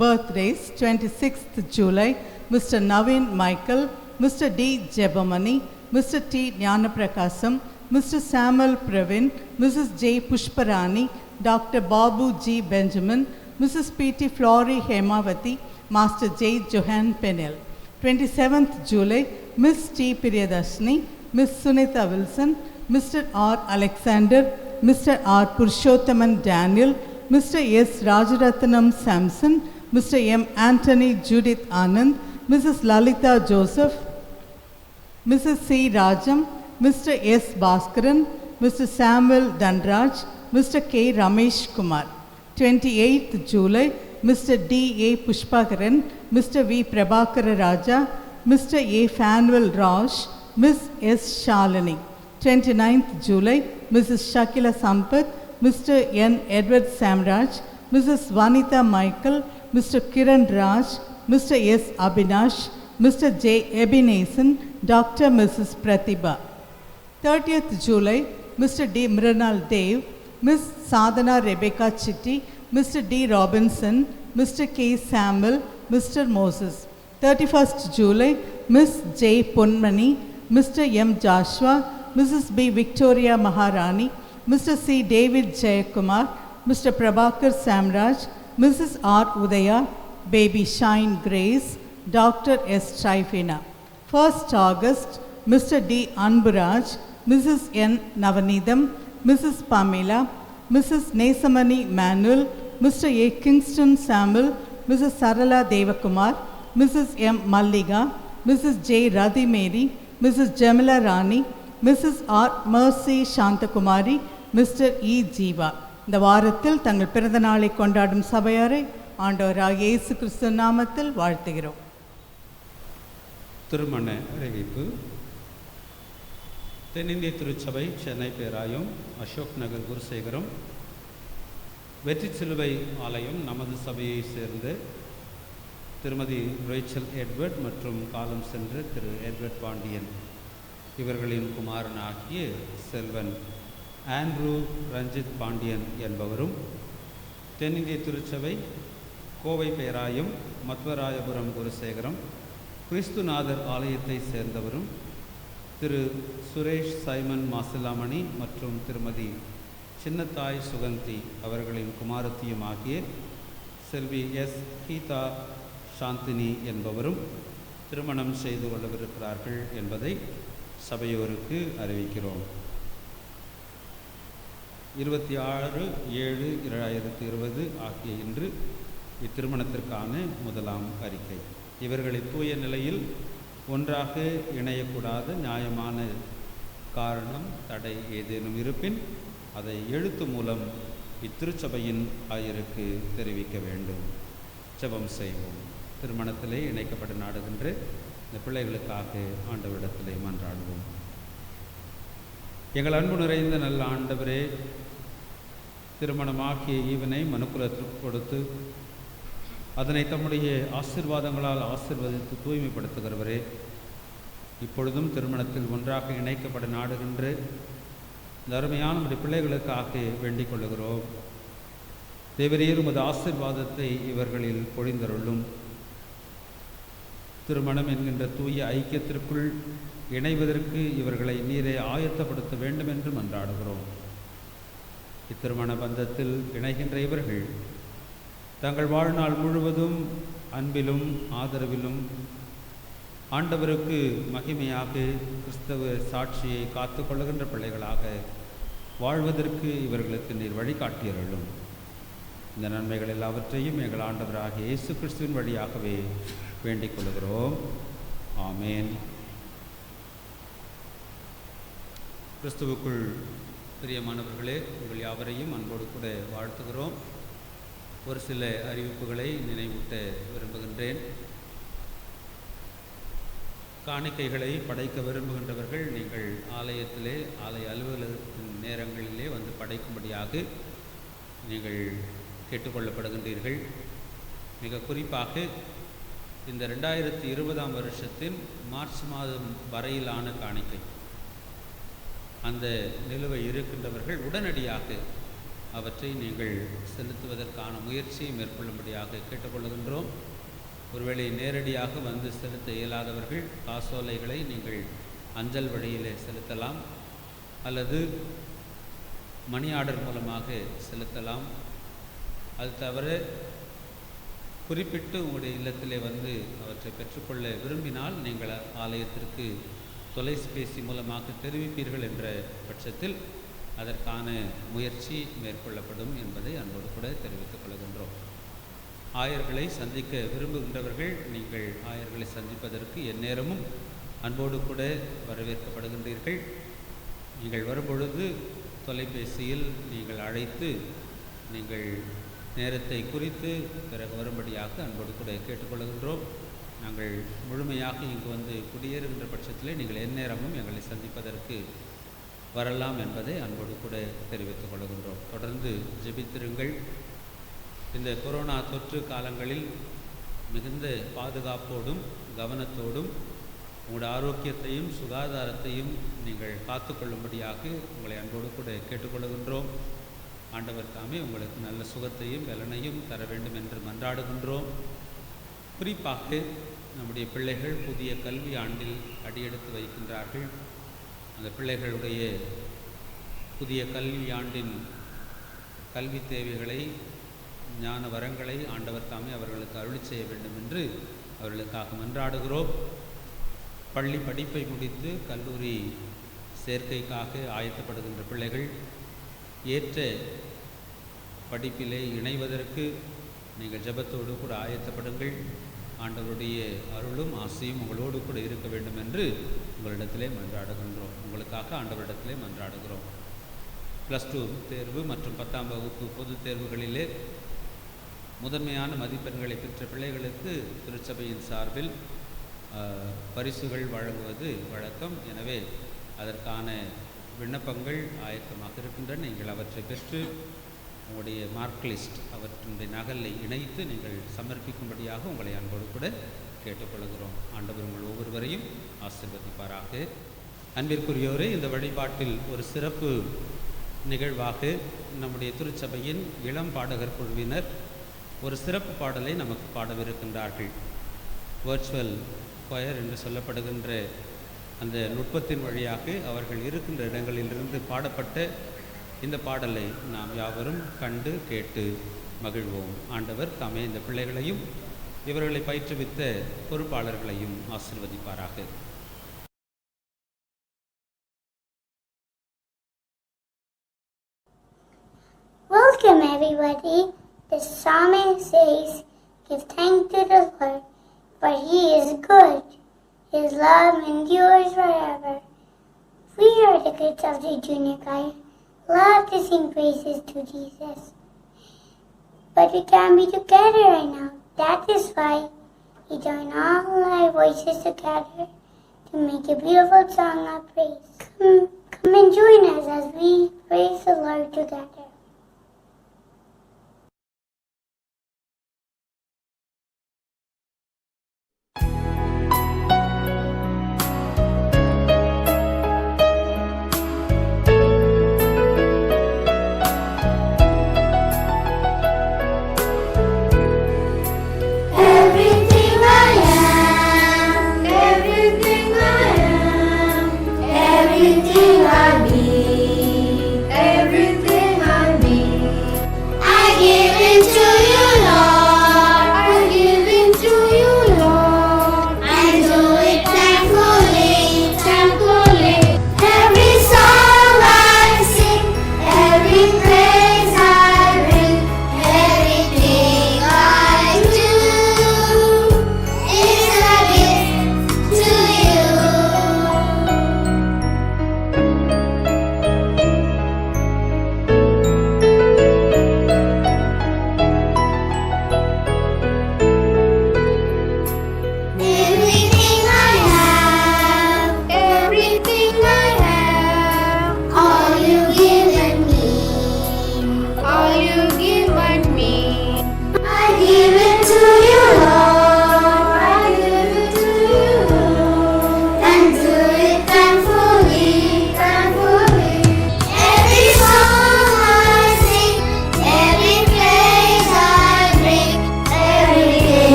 Speaker 5: birthdays 26th July Mr. Naveen Michael, Mr. D. Jebamani, Mr. T. Jnanaprakasam, Mr. Samuel Pravin, Mrs. J. Pushparani, Dr. Babu G. Benjamin, Mrs. P.T. Flory Hemavati, Master J. Johan Pennell. 27th July Miss T. Priyadashni, Miss Sunita Wilson, Mr. R. Alexander, Mr. R. Purushothaman Daniel, Mr. S. Rajaratnam Samson, Mr. M. Anthony Judith Anand, Mrs. Lalita Joseph, Mrs. C. Rajam, Mr. S. Bhaskaran, Mr. Samuel Danraj, Mr. K. Ramesh Kumar. 28th July Mr. D. A. Pushpakaran, Mr. V. Prabhakara Raja, Mr. A. Fanuel Raj, Miss S. Shalini. 29th July Mrs. Shakila Sampath, Mr. N. Edward Samraj, Mrs. Vanitha Michael, Mr. Kiran Raj, Mr. S. Abhinash, Mr. J. Ebenezer, Dr. Mrs. Pratibha. 30th July Mr. D. Mrinal Dev, Miss Sadhana Rebecca Chitti, Mr. D. Robinson, Mr. K. Samuel, Mr. Moses. 31st July Miss J. Punmani, Mr. M. Joshua, Mrs. B. Victoria Maharani, Mr. C. David Jayakumar, Mr. Prabhakar Samraj, Mrs. R. Udaya, Baby Shine Grace, Dr. S. Trifina. 1st August Mr. D. Anburaj, Mrs. N. Navanidam, Mrs. Pamela, Mrs. Nesamani Manuel, Mr. A. Kingston Samuel, Mrs. Sarala Devakumar, Mrs. M. Malliga, Mrs. J. Radhi Mary, Mrs. Jamila Rani, Mrs. R. Mercy Shantakumari, Mr. E. Jeeva. இந்த வாரத்தில் தங்கள் பிறந்த நாளை கொண்டாடும் சபையாரை ஆண்டவராகிய இயேசு கிறிஸ்து நாமத்தில் வாழ்த்துகிறோம்.
Speaker 1: திருமண அறிவிப்பு. தென்னிந்திய திருச்சபை, சென்னை பேராயம், அசோக் நகர் குருசேகரம், வெற்றி சிலுவை ஆலயம் நமது சபையை சேர்ந்த திருமதி ரேச்சல் எட்வர்ட் மற்றும் காலம் சென்ற திரு எட்வர்ட் பாண்டியன் இவர்களின் குமாரனாகிய செல்வன் ஆண்ட்ரூ ரஞ்சித் பாண்டியன் என்பவரும், தென்னிந்திய திருச்சபை கோவை பேராயம் மத்வராயபுரம் குருசேகரம் கிறிஸ்துநாதர் ஆலயத்தை சேர்ந்தவரும் திரு சுரேஷ் சைமன் மாசிலாமணி மற்றும் திருமதி சின்னத்தாய் சுகந்தி அவர்களின் குமாரத்தியும் ஆகிய செல்வி எஸ் கீதா சாந்தினி என்பவரும் திருமணம் செய்து கொள்ளவிருக்கிறார்கள் என்பதை சபையோருக்கு அறிவிக்கிறோம். 26/7/2020 ஆகிய இன்று இத்திருமணத்திற்கான முதலாம் அறிக்கை. இவர்களின் தூய நிலையில் ஒன்றாக இணையக்கூடாத நியாயமான காரணம் தடை ஏதேனும் இருப்பின் அதை எழுத்து மூலம் இத்திருச்சபையின் ஆயருக்கு தெரிவிக்க வேண்டும். ஜெபம் செய்வோம். திருமணத்திலே இணைக்கப்பட நாடுகின்ற இந்த பிள்ளைகளுக்காக ஆண்டவரிடத்திலே மன்றாடுவோம். எங்கள் அன்பு நிறைந்த நல்ல ஆண்டவரே, திருமணமாகிய ஈவனை மனுக்குலத்திற்கு கொடுத்து அதனை தம்முடைய ஆசீர்வாதங்களால் ஆசீர்வதித்து தூய்மைப்படுத்துகிறவரே, இப்பொழுதும் திருமணத்தில் ஒன்றாக இணைக்கப்பட நாடுகின்ற இந்த அருமையான நம்முடைய பிள்ளைகளுக்காக வேண்டிக் கொள்ளுகிறோம். தேவரீர் உமது ஆசீர்வாதத்தை இவர்களில் பொழிந்தருளும். திருமணம் என்கின்ற தூய ஐக்கியத்திற்குள் இணைவதற்கு இவர்களை நீரே ஆயத்தப்படுத்த வேண்டும் என்று மன்றாடுகிறோம். இத்திருமண பந்தத்தில் இணைகின்ற இவர்கள் தங்கள் வாழ்நாள் முழுவதும் அன்பிலும் ஆதரவிலும் ஆண்டவருக்கு மகிமையாக கிறிஸ்தவ சாட்சியை காத்து கொள்ளுகின்ற பிள்ளைகளாக வாழ்வதற்கு இவர்களுக்கு நீர் வழிகாட்டியருளும். இந்த நன்மைகள் எல்லாவற்றையும் எங்கள் ஆண்டவராகிய இயேசு கிறிஸ்துவின் வழியாகவே வேண்டிக் கொள்கிறோம். ஆமேன். கிறிஸ்துவுக்குள் பிரியமானவர்களே, உங்கள் யாவரையும் அன்போடு கூட வாழ்த்துகிறோம். ஒரு சில அறிவிப்புகளை நினைவூட்ட விரும்புகின்றேன். காணிக்கைகளை படைக்க விரும்புகின்றவர்கள் நீங்கள் ஆலயத்திலே ஆலய அலுவலகத்தின் நேரங்களிலே வந்து படைக்கும்படியாக நீங்கள் கேட்டுக்கொள்ளப்படுகின்றீர்கள். மிக குறிப்பாக இந்த 2020 வருஷத்தின் மார்ச் மாதம் வரையிலான காணிக்கை அந்த நிலுவை இருக்கின்றவர்கள் உடனடியாக அவற்றை நீங்கள் செலுத்துவதற்கான முயற்சியை மேற்கொள்ளும்படியாக கேட்டுக்கொள்கின்றோம். ஒருவேளை நேரடியாக வந்து செலுத்த இயலாதவர்கள் காசோலைகளை நீங்கள் அஞ்சல் வழியிலே செலுத்தலாம், அல்லது மணி ஆர்டர் மூலமாக செலுத்தலாம். அது தவிர குறிப்பிட்டு உங்களுடைய இல்லத்திலே வந்து அவற்றை பெற்றுக்கொள்ள விரும்பினால் நீங்கள் ஆலயத்திற்கு தொலைபேசி மூலமாக தெரிவிப்பீர்கள் என்ற பட்சத்தில் அதற்கான முயற்சி மேற்கொள்ளப்படும் என்பதை அன்போடு கூட தெரிவித்துக் கொள்கின்றோம். ஆயர்களை சந்திக்க விரும்புகின்றவர்கள் நீங்கள் ஆயர்களை சந்திப்பதற்கு எந்நேரமும் அன்போடு கூட வரவேற்கப்படுகின்றீர்கள். நீங்கள் வரும்பொழுது தொலைபேசியில் நீங்கள் அழைத்து நீங்கள் நேரத்தை குறித்து பிறகு வரும்படியாக அன்போடு கூட கேட்டுக்கொள்கின்றோம். நாங்கள் முழுமையாக இங்கு வந்து குடியேறுகின்ற பட்சத்திலே நீங்கள் எந்நேரமும் எங்களை சந்திப்பதற்கு வரலாம் என்பதை அன்போடு கூட தெரிவித்துக் கொள்கின்றோம். தொடர்ந்து ஜெபித்திருங்கள். இந்த கொரோனா தொற்று காலங்களில் மிகுந்த பாதுகாப்போடும் கவனத்தோடும் உங்களுடைய ஆரோக்கியத்தையும் சுகாதாரத்தையும் நீங்கள் காத்துக்கொள்ளும்படியாக உங்களை அன்போடு கூட கேட்டுக்கொள்கின்றோம். ஆண்டவர் தாமே உங்களுக்கு நல்ல சுகத்தையும் பலனையும் தர வேண்டும் என்று மன்றாடுகின்றோம். குறிப்பாக நம்முடைய பிள்ளைகள் புதிய கல்வி ஆண்டில் அடியெடுத்து வைக்கின்றார்கள். அந்த பிள்ளைகளுடைய புதிய கல்வி ஆண்டின் கல்வி தேவைகளை ஞான வரங்களை ஆண்டவர் தாமே அவர்களுக்கு அருளி செய்ய வேண்டும் என்று அவர்களுக்காக மன்றாடுகிறோம். பள்ளி படிப்பை முடித்து கல்லூரி சேர்க்கைக்காக ஆயத்தப்படுகின்ற பிள்ளைகள் ஏற்ற படிப்பிலே இணைவதற்கு நீங்கள் ஜெபத்தோடு கூட ஆயத்தப்படுங்கள். ஆண்டவருடைய அருளும் ஆசையும் உங்களோடு கூட இருக்க வேண்டும் என்று உங்களிடத்திலே மன்றாடுகின்றோம். உங்களுக்காக ஆண்டவரிடத்திலே மன்றாடுகிறோம். +2 தேர்வு மற்றும் 10ஆம் வகுப்பு பொதுத் தேர்வுகளிலே முதன்மையான மதிப்பெண்களை பெற்ற பிள்ளைகளுக்கு திருச்சபையின் சார்பில் பரிசுகள் வழங்குவது வழக்கம். எனவே அதற்கான விண்ணப்பங்கள் ஆயத்தமாக இருக்கின்றன. நீங்கள் அவற்றை பெற்று உங்களுடைய மார்க் லிஸ்ட் அவற்றினுடைய நகலை இணைத்து நீங்கள் சமர்ப்பிக்கும்படியாக உங்களை அன்போடு கூட கேட்டுக்கொள்கிறோம். ஆண்டவர் உங்கள் ஒவ்வொருவரையும் ஆசீர்வதிப்பாராக. அன்பிற்குரியோரே, இந்த வழிபாட்டில் ஒரு சிறப்பு நிகழ்வாக நம்முடைய திருச்சபையின் இளம் பாடகர் குழுவினர் ஒரு சிறப்பு பாடலை நமக்கு பாடவிருக்கின்றார்கள். வர்ச்சுவல் கொயர் என்று சொல்லப்படுகின்ற அந்த நுட்பத்தின் வழியாக அவர்கள் இருக்கின்ற இடங்களிலிருந்து பாடப்பட்ட இந்த பாடலை நாம் யாவரும் கண்டு கேட்டு மகிழ்வோம். ஆண்டவர் தாமே இந்த பிள்ளைகளையும் இவர்களை பயிற்றுவித்த பொறுப்பாளர்களையும் ஆசீர்வதிப்பாராக.
Speaker 6: Welcome everybody. The psalmist says, "Give thanks to the Lord, for He is good. His love endures forever." We are the kids of the junior choir. Love to sing praises to Jesus. But we can't be together right now. That is why we join all our voices together to make a beautiful song of praise. Come and join us as we praise the Lord together.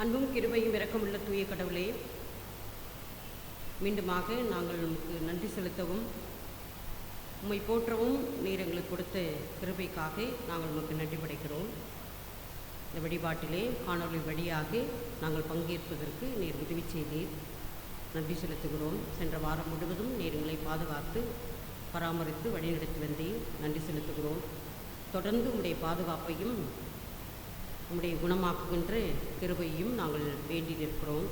Speaker 4: அன்பும் கிருபையும் இரக்கமுள்ள தூய கடவுளே, மீண்டுமாக நாங்கள் உமக்கு நன்றி செலுத்தவும் உம்மை போற்றவும் நீர் எங்களுக்கு கொடுத்த கிருபைக்காக நாங்கள் உமக்கு நன்றி படைக்கிறோம். இந்த வழிபாட்டிலே காணொலி வழியாக நாங்கள் பங்கேற்பதற்கு நீர் உதவி செய்தீர், நன்றி செலுத்துகிறோம். சென்ற வாரம் முழுவதும் நீர் எங்களை பாதுகாத்து பராமரித்து வழிநடத்தி வந்தீர், நன்றி செலுத்துகிறோம். தொடர்ந்து உம்முடைய பாதுகாப்பையும் உம்முடைய குணமாக்குகின்ற கிருபையும் நாங்கள் வேண்டி நிற்கிறோம்.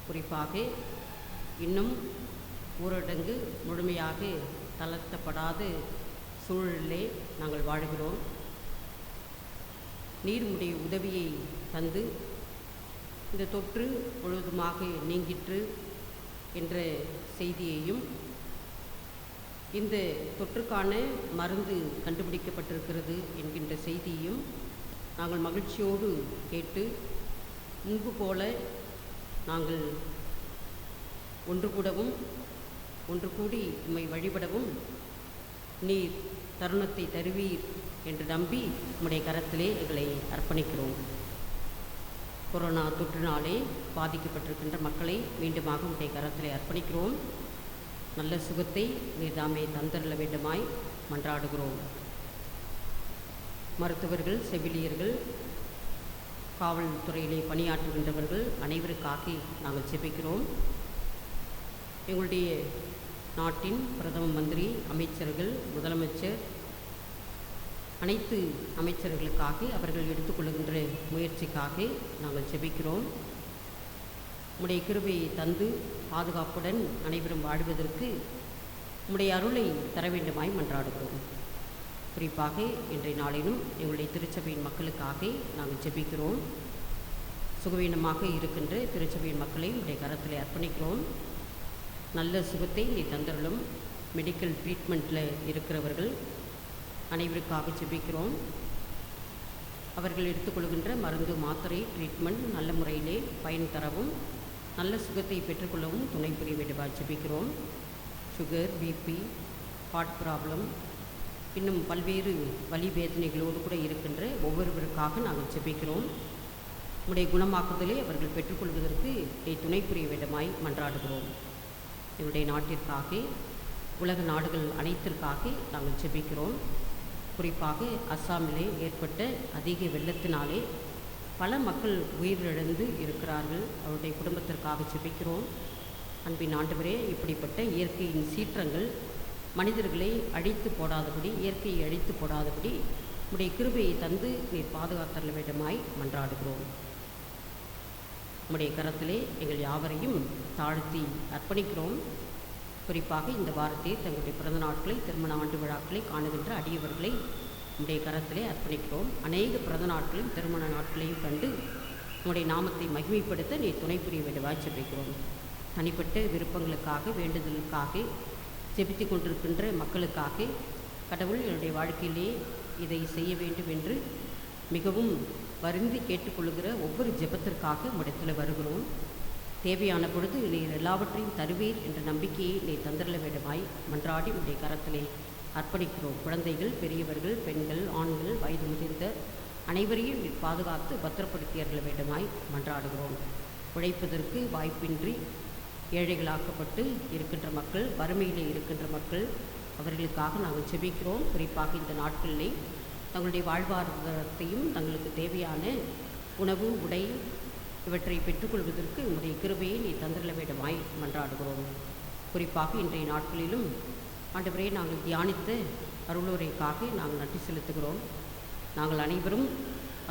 Speaker 4: குறிப்பாக இன்னும் ஊரடங்கு முழுமையாக தளர்த்தப்படாத சூழலிலே நாங்கள் வாழ்கிறோம். நீர் உம்முடைய உதவியை தந்து இந்த தொற்று முழுவதுமாக நீங்கிற்று என்ற செய்தியையும், இந்த தொற்றுக்கான மருந்து கண்டுபிடிக்கப்பட்டிருக்கிறது என்கின்ற செய்தியையும் நாங்கள் மகிழ்ச்சியோடு கேட்டு முன்பு போல நாங்கள் ஒன்று கூடவும் ஒன்று கூடி உம்மை வழிபடவும் நீர் தருணத்தை தருவீர் என்று நம்பி உம்முடைய கரத்திலே எங்களை அர்ப்பணிக்கிறோம். கொரோனா தொற்றினாலே பாதிக்கப்பட்டிருக்கின்ற மக்களை மீண்டுமாக உடைய கரத்திலே அர்ப்பணிக்கிறோம். நல்ல சுகத்தை நீர்தாமே தந்தருள வேண்டுமாய் மன்றாடுகிறோம். மருத்துவர்கள், செவிலியர்கள், காவல்துறையிலே பணியாற்றுகின்றவர்கள் அனைவருக்காக நாங்கள் ஜெபிக்கிறோம். எங்களுடைய நாட்டின் பிரதம மந்திரி, அமைச்சர்கள், முதலமைச்சர், அனைத்து அமைச்சர்களுக்காக அவர்கள் எடுத்துக்கொள்கின்ற முயற்சிக்காக நாங்கள் ஜெபிக்கிறோம். உம்முடைய கிருபையை தந்து பாதுகாப்புடன் அனைவரும் வாழ்வதற்கு உம்முடைய அருளை தர வேண்டுமாய் மன்றாடுகிறோம். குறிப்பாக இன்றைய நாளிலும் எங்களுடைய திருச்சபையின் மக்களுக்காக நாங்கள் ஜெபிக்கிறோம். சுகவீனமாக இருக்கின்ற திருச்சபையின் மக்களை உடைய கரத்தில் அர்ப்பணிக்கிறோம். நல்ல சுகத்தை நீ தந்தருளும். மெடிக்கல் ட்ரீட்மெண்ட்டில் இருக்கிறவர்கள் அனைவருக்காக ஜெபிக்கிறோம். அவர்கள் எடுத்துக்கொள்கின்ற மருந்து, மாத்திரை, ட்ரீட்மெண்ட் நல்ல முறையிலே பயன் தரவும் நல்ல சுகத்தை பெற்றுக்கொள்ளவும் துணை புரிய வேண்டுமா ஜெபிக்கிறோம். சுகர், பிபி, ஹார்ட் ப்ராப்ளம், இன்னும் பல்வேறு வலி வேதனைகளோடு கூட இருக்கின்ற ஒவ்வொருவருக்காக நாங்கள் ஜெபிக்கிறோம். உடைய குணமாக்குதலை அவர்கள் பெற்றுக்கொள்வதற்கு துணை புரிய வேண்டுமாய் மன்றாடுகிறோம். என்னுடைய நாட்டிற்காக, உலக நாடுகள் அனைத்திற்காக நாங்கள் ஜெபிக்கிறோம். குறிப்பாக அஸ்ஸாமிலே ஏற்பட்ட அதிக வெள்ளத்தினாலே பல மக்கள் உயிரிழந்து இருக்கிறார்கள். அவருடைய குடும்பத்திற்காக ஜெபிக்கிறோம். அன்பின் ஆண்டவரே, இப்படிப்பட்ட இயற்கையின் சீற்றங்கள் மனிதர்களை அழித்து போடாதபடி, இயற்கையை அழித்து போடாதபடி உடைய கிருபையை தந்து நீர் பாதுகாத்தரல வேண்டுமாய் மன்றாடுகிறோம். உம்முடைய கரத்திலே எங்கள் யாவரையும் தாழ்த்தி அர்ப்பணிக்கிறோம். குறிப்பாக இந்த வாரத்தில் தங்களுடைய பிறந்த நாட்களை, திருமண ஆண்டு விழாக்களை காணுகின்ற அடியவர்களை உம்முடைய கரத்திலே அர்ப்பணிக்கிறோம். அநேக பிறந்த நாட்களையும் திருமண நாட்களையும் கண்டு உம்முடைய நாமத்தை மகிமைப்படுத்த நீ துணை புரிய வேண்டுமாய் ஜெபிக்கிறோம். தனிப்பட்ட விருப்பங்களுக்காக, வேண்டுதலுக்காக ஜெபித்து கொண்டிருக்கின்ற மக்களுக்காக கடவுள் என்னுடைய வாழ்க்கையிலே இதை செய்ய வேண்டும் என்று மிகவும் வருந்தி கேட்டுக்கொள்கிற ஒவ்வொரு ஜெபத்திற்காக உம்மிடத்தில் வருகிறோம். தேவையான பொழுது நீர் எல்லாவற்றையும் தருவீர் என்ற நம்பிக்கையை நீ தந்திரல வேண்டுமாய் மன்றாடி உடைய கரத்திலே அர்ப்பணிக்கிறோம். குழந்தைகள், பெரியவர்கள், பெண்கள், ஆண்கள், வயது முதிர்ந்த அனைவரையும் நீர் பாதுகாத்து பத்திரப்படுத்தியறல வேண்டுமாய் மன்றாடுகிறோம். உழைப்பதற்கு வாய்ப்பின்றி ஏழைகளாக்கப்பட்டு இருக்கின்ற மக்கள், வறுமையிலே இருக்கின்ற மக்கள், அவர்களுக்காக நாங்கள் ஜெபிக்கிறோம். குறிப்பாக இந்த நாட்களிலே தங்களுடைய வாழ்வாதாரத்தையும் தங்களுக்கு தேவையான உணவு, உடை இவற்றை பெற்றுக்கொள்வதற்கு உங்களுடைய கிருபையை நீ தந்திரல வேண்டுமாய் மன்றாடுகிறோம். குறிப்பாக இன்றைய நாட்களிலும் ஆண்டவரே, நாங்கள் தியானித்த அருளுரைக்காக நாங்கள் நன்றி செலுத்துகிறோம். நாங்கள் அனைவரும்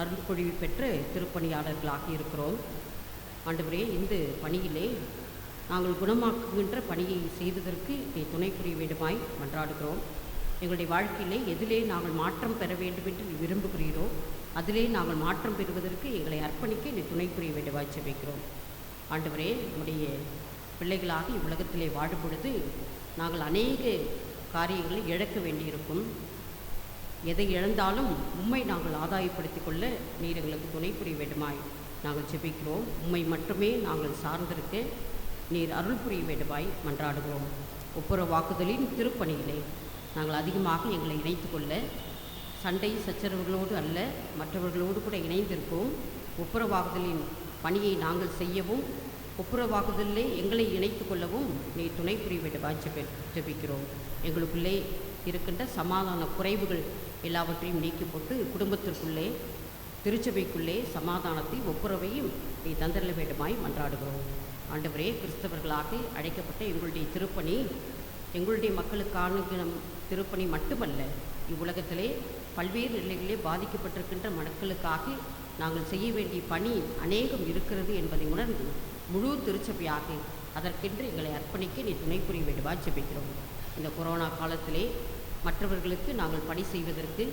Speaker 4: அருள்பொழிவு பெற்ற திருப்பணியாளர்களாக இருக்கிறோம். ஆண்டவரே, இந்த பணியிலே நாங்கள் குணமாக்குகின்ற பணியை செய்வதற்கு நீ துணை புரிய வேண்டுமாய் மன்றாடுகிறோம். எங்களுடைய வாழ்க்கையிலே எதிலே நாங்கள் மாற்றம் பெற வேண்டும் என்று நீ விரும்புகிறீரோ அதிலே நாங்கள் மாற்றம் பெறுவதற்கு எங்களை அர்ப்பணிக்க நீ துணை புரிய வேண்டுமாய் ஜெபிக்கிறோம். ஆண்டவரே, நம்முடைய பிள்ளைகளாக இவ்வுலகத்திலே வாடும் பொழுது நாங்கள் அநேக காரியங்களை இழக்க வேண்டியிருக்கும். எதை இழந்தாலும் உம்மை நாங்கள் ஆதாயப்படுத்தி கொள்ள நீர் எங்களுக்கு துணை புரிய வேண்டுமாய் நாங்கள் ஜெபிக்கிறோம். உம்மை மட்டுமே நாங்கள் சார்ந்திருக்க நீர் அருள் புரிய வேண்டுமாய் மன்றாடுகிறோம். ஒப்புரவு வாக்குதலின் திருப்பணியிலே நாங்கள் அதிகமாக எங்களை இணைத்து கொள்ள, சண்டை சச்சரவுகளோடு அல்ல மற்றவர்களோடு கூட இணைந்திருப்போம். ஒப்புரவாகுதலின் பணியை நாங்கள் செய்யவும், ஒப்புரவாகுதலிலே எங்களை இணைத்து கொள்ளவும் நீ துணை புரிய வேண்டுமாய் ஜெபிக்கிறோம். எங்களுக்குள்ளே இருக்கின்ற சமாதான குறைவுகள் எல்லாவற்றையும் நீக்கி போட்டு குடும்பத்திற்குள்ளே, திருச்சபைக்குள்ளே சமாதானத்தை, ஒப்புரவையும் நீ தந்திரல வேண்டுமாய் மன்றாடுகிறோம். ஆண்டவரே, கிறிஸ்தவர்களாக அழைக்கப்பட்ட எங்களுடைய திருப்பணி எங்களுடைய மக்களுக்கான திருப்பணி மட்டுமல்ல, இவ்வுலகத்திலே பல்வேறு நிலைகளிலே பாதிக்கப்பட்டிருக்கின்ற மக்களுக்காக நாங்கள் செய்ய வேண்டிய பணி அநேகம் இருக்கிறது என்பதை உணர்ந்து முழு திருச்சபையாக அதற்கென்று எங்களை அர்ப்பணிக்க நீ துணை புரிய வேண்டுமாய் ஜெபிக்கிறோம். இந்த கொரோனா காலத்திலே மற்றவர்களுக்கு நாங்கள் பணி செய்வதற்கு,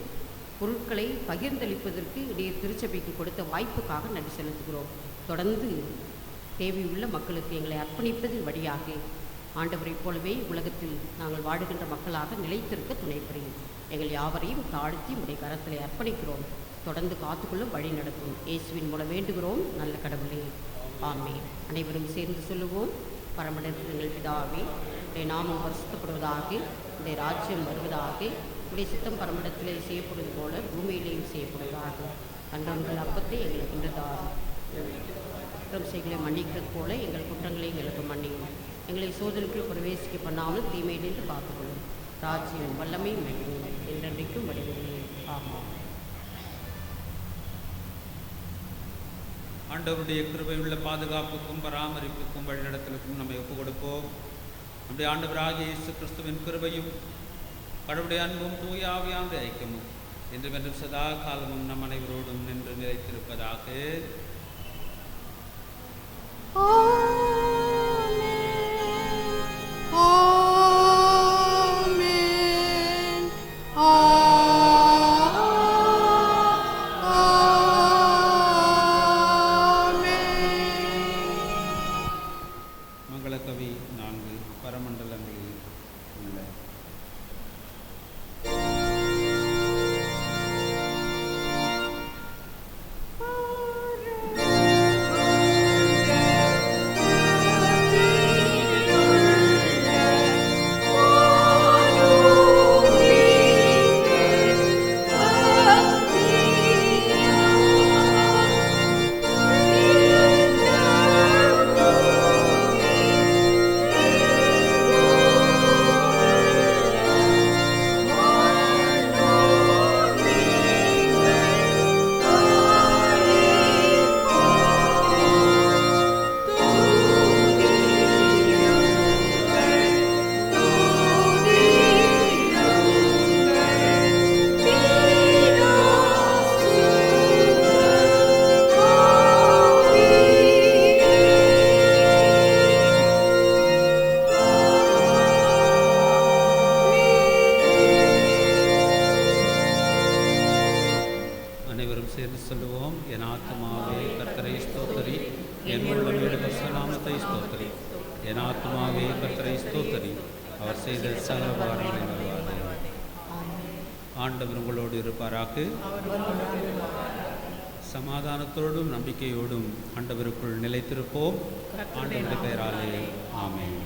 Speaker 4: பொருட்களை பகிர்ந்தளிப்பதற்கு நீர் திருச்சபைக்கு கொடுத்த வாய்ப்புக்காக நன்றி செலுத்துகிறோம். தொடர்ந்து தேவையுள்ள மக்களுக்கு எங்களை அர்ப்பணிப்பதின் வழியாக ஆண்டவரைப் போலவே உலகத்தில் நாங்கள் வாடுகின்ற மக்களாக நிலைத்திருக்க துணை புரியும். எங்கள் யாவரையும் தாழ்த்தி உடைய கரத்திலே அர்ப்பணிக்கிறோம். தொடர்ந்து காத்துக்கொள்ள வழி நடத்தும். இயேசுவின் மூலம் வேண்டுகிறோம் நல்ல கடவுளே, ஆமென். அனைவரும் சேர்ந்து சொல்லுவோம். பரமண்டலங்கள் பிதாவே, உடைய நாமம் பரிசுத்தப்படுவதாக, உடைய ராஜ்யம் வருவதாக, உடைய சித்தம் பரமண்டலத்திலே செய்யப்படுவது போல பூமியிலேயும் செய்யப்படுவதாக. அன்றொன்றில் அப்பத்தை எங்களுக்கு இன்று தாரும். குற்றம் செய்களை மன்னிக்கிறது போல எங்கள் குற்றங்களை எங்களுக்கு மன்னியும். எங்களை சோதனைக்குள் பிரவேசிக்க பண்ணாமல் தீமையிலிருந்து காத்துக்கொள்ளும். ராஜ்யம் வல்லமை மகிமையும் என்றென்றைக்கும் வடிவமே. ஆமாம்.
Speaker 1: ஆண்டவருடைய கிருபையுள்ள பாதுகாப்புக்கும் பராமரிப்புக்கும் வழிநடத்தலுக்கும் நம்மை ஒப்புக் கொடுப்போம். நம்முடைய ஆண்டவராகிய இயேசு கிறிஸ்துவின் கிருபையும் கடவுளுடைய அன்பும் தூய ஆவியானுடைய ஐக்கியமும் என்றும் என்றும் சதா காலமும் நம் அனைவரோடும் நின்று நிலைத்திருப்பதாக. மங்களகவி 4 பரமண்டலங்களில் உள்ள சேர்ந்து சொல்லுவோம். என் ஆத்துமாவே கர்த்தரை ஸ்தோத்தரி, என் உள்ளமேடு நாமத்தை ஸ்தோத்தரி. என் ஆத்துமாவே கர்த்தரை ஸ்தோத்தரி, அவர் செய்த சகல உபகாரங்களை மறவாதே. ஆண்டவர் உங்களோடு இருப்பாராக. சமாதானத்தோடும் நம்பிக்கையோடும் ஆண்டவருக்குள் நிலைத்திருப்போம். ஆண்டவருடைய பெயராலே ஆமென்.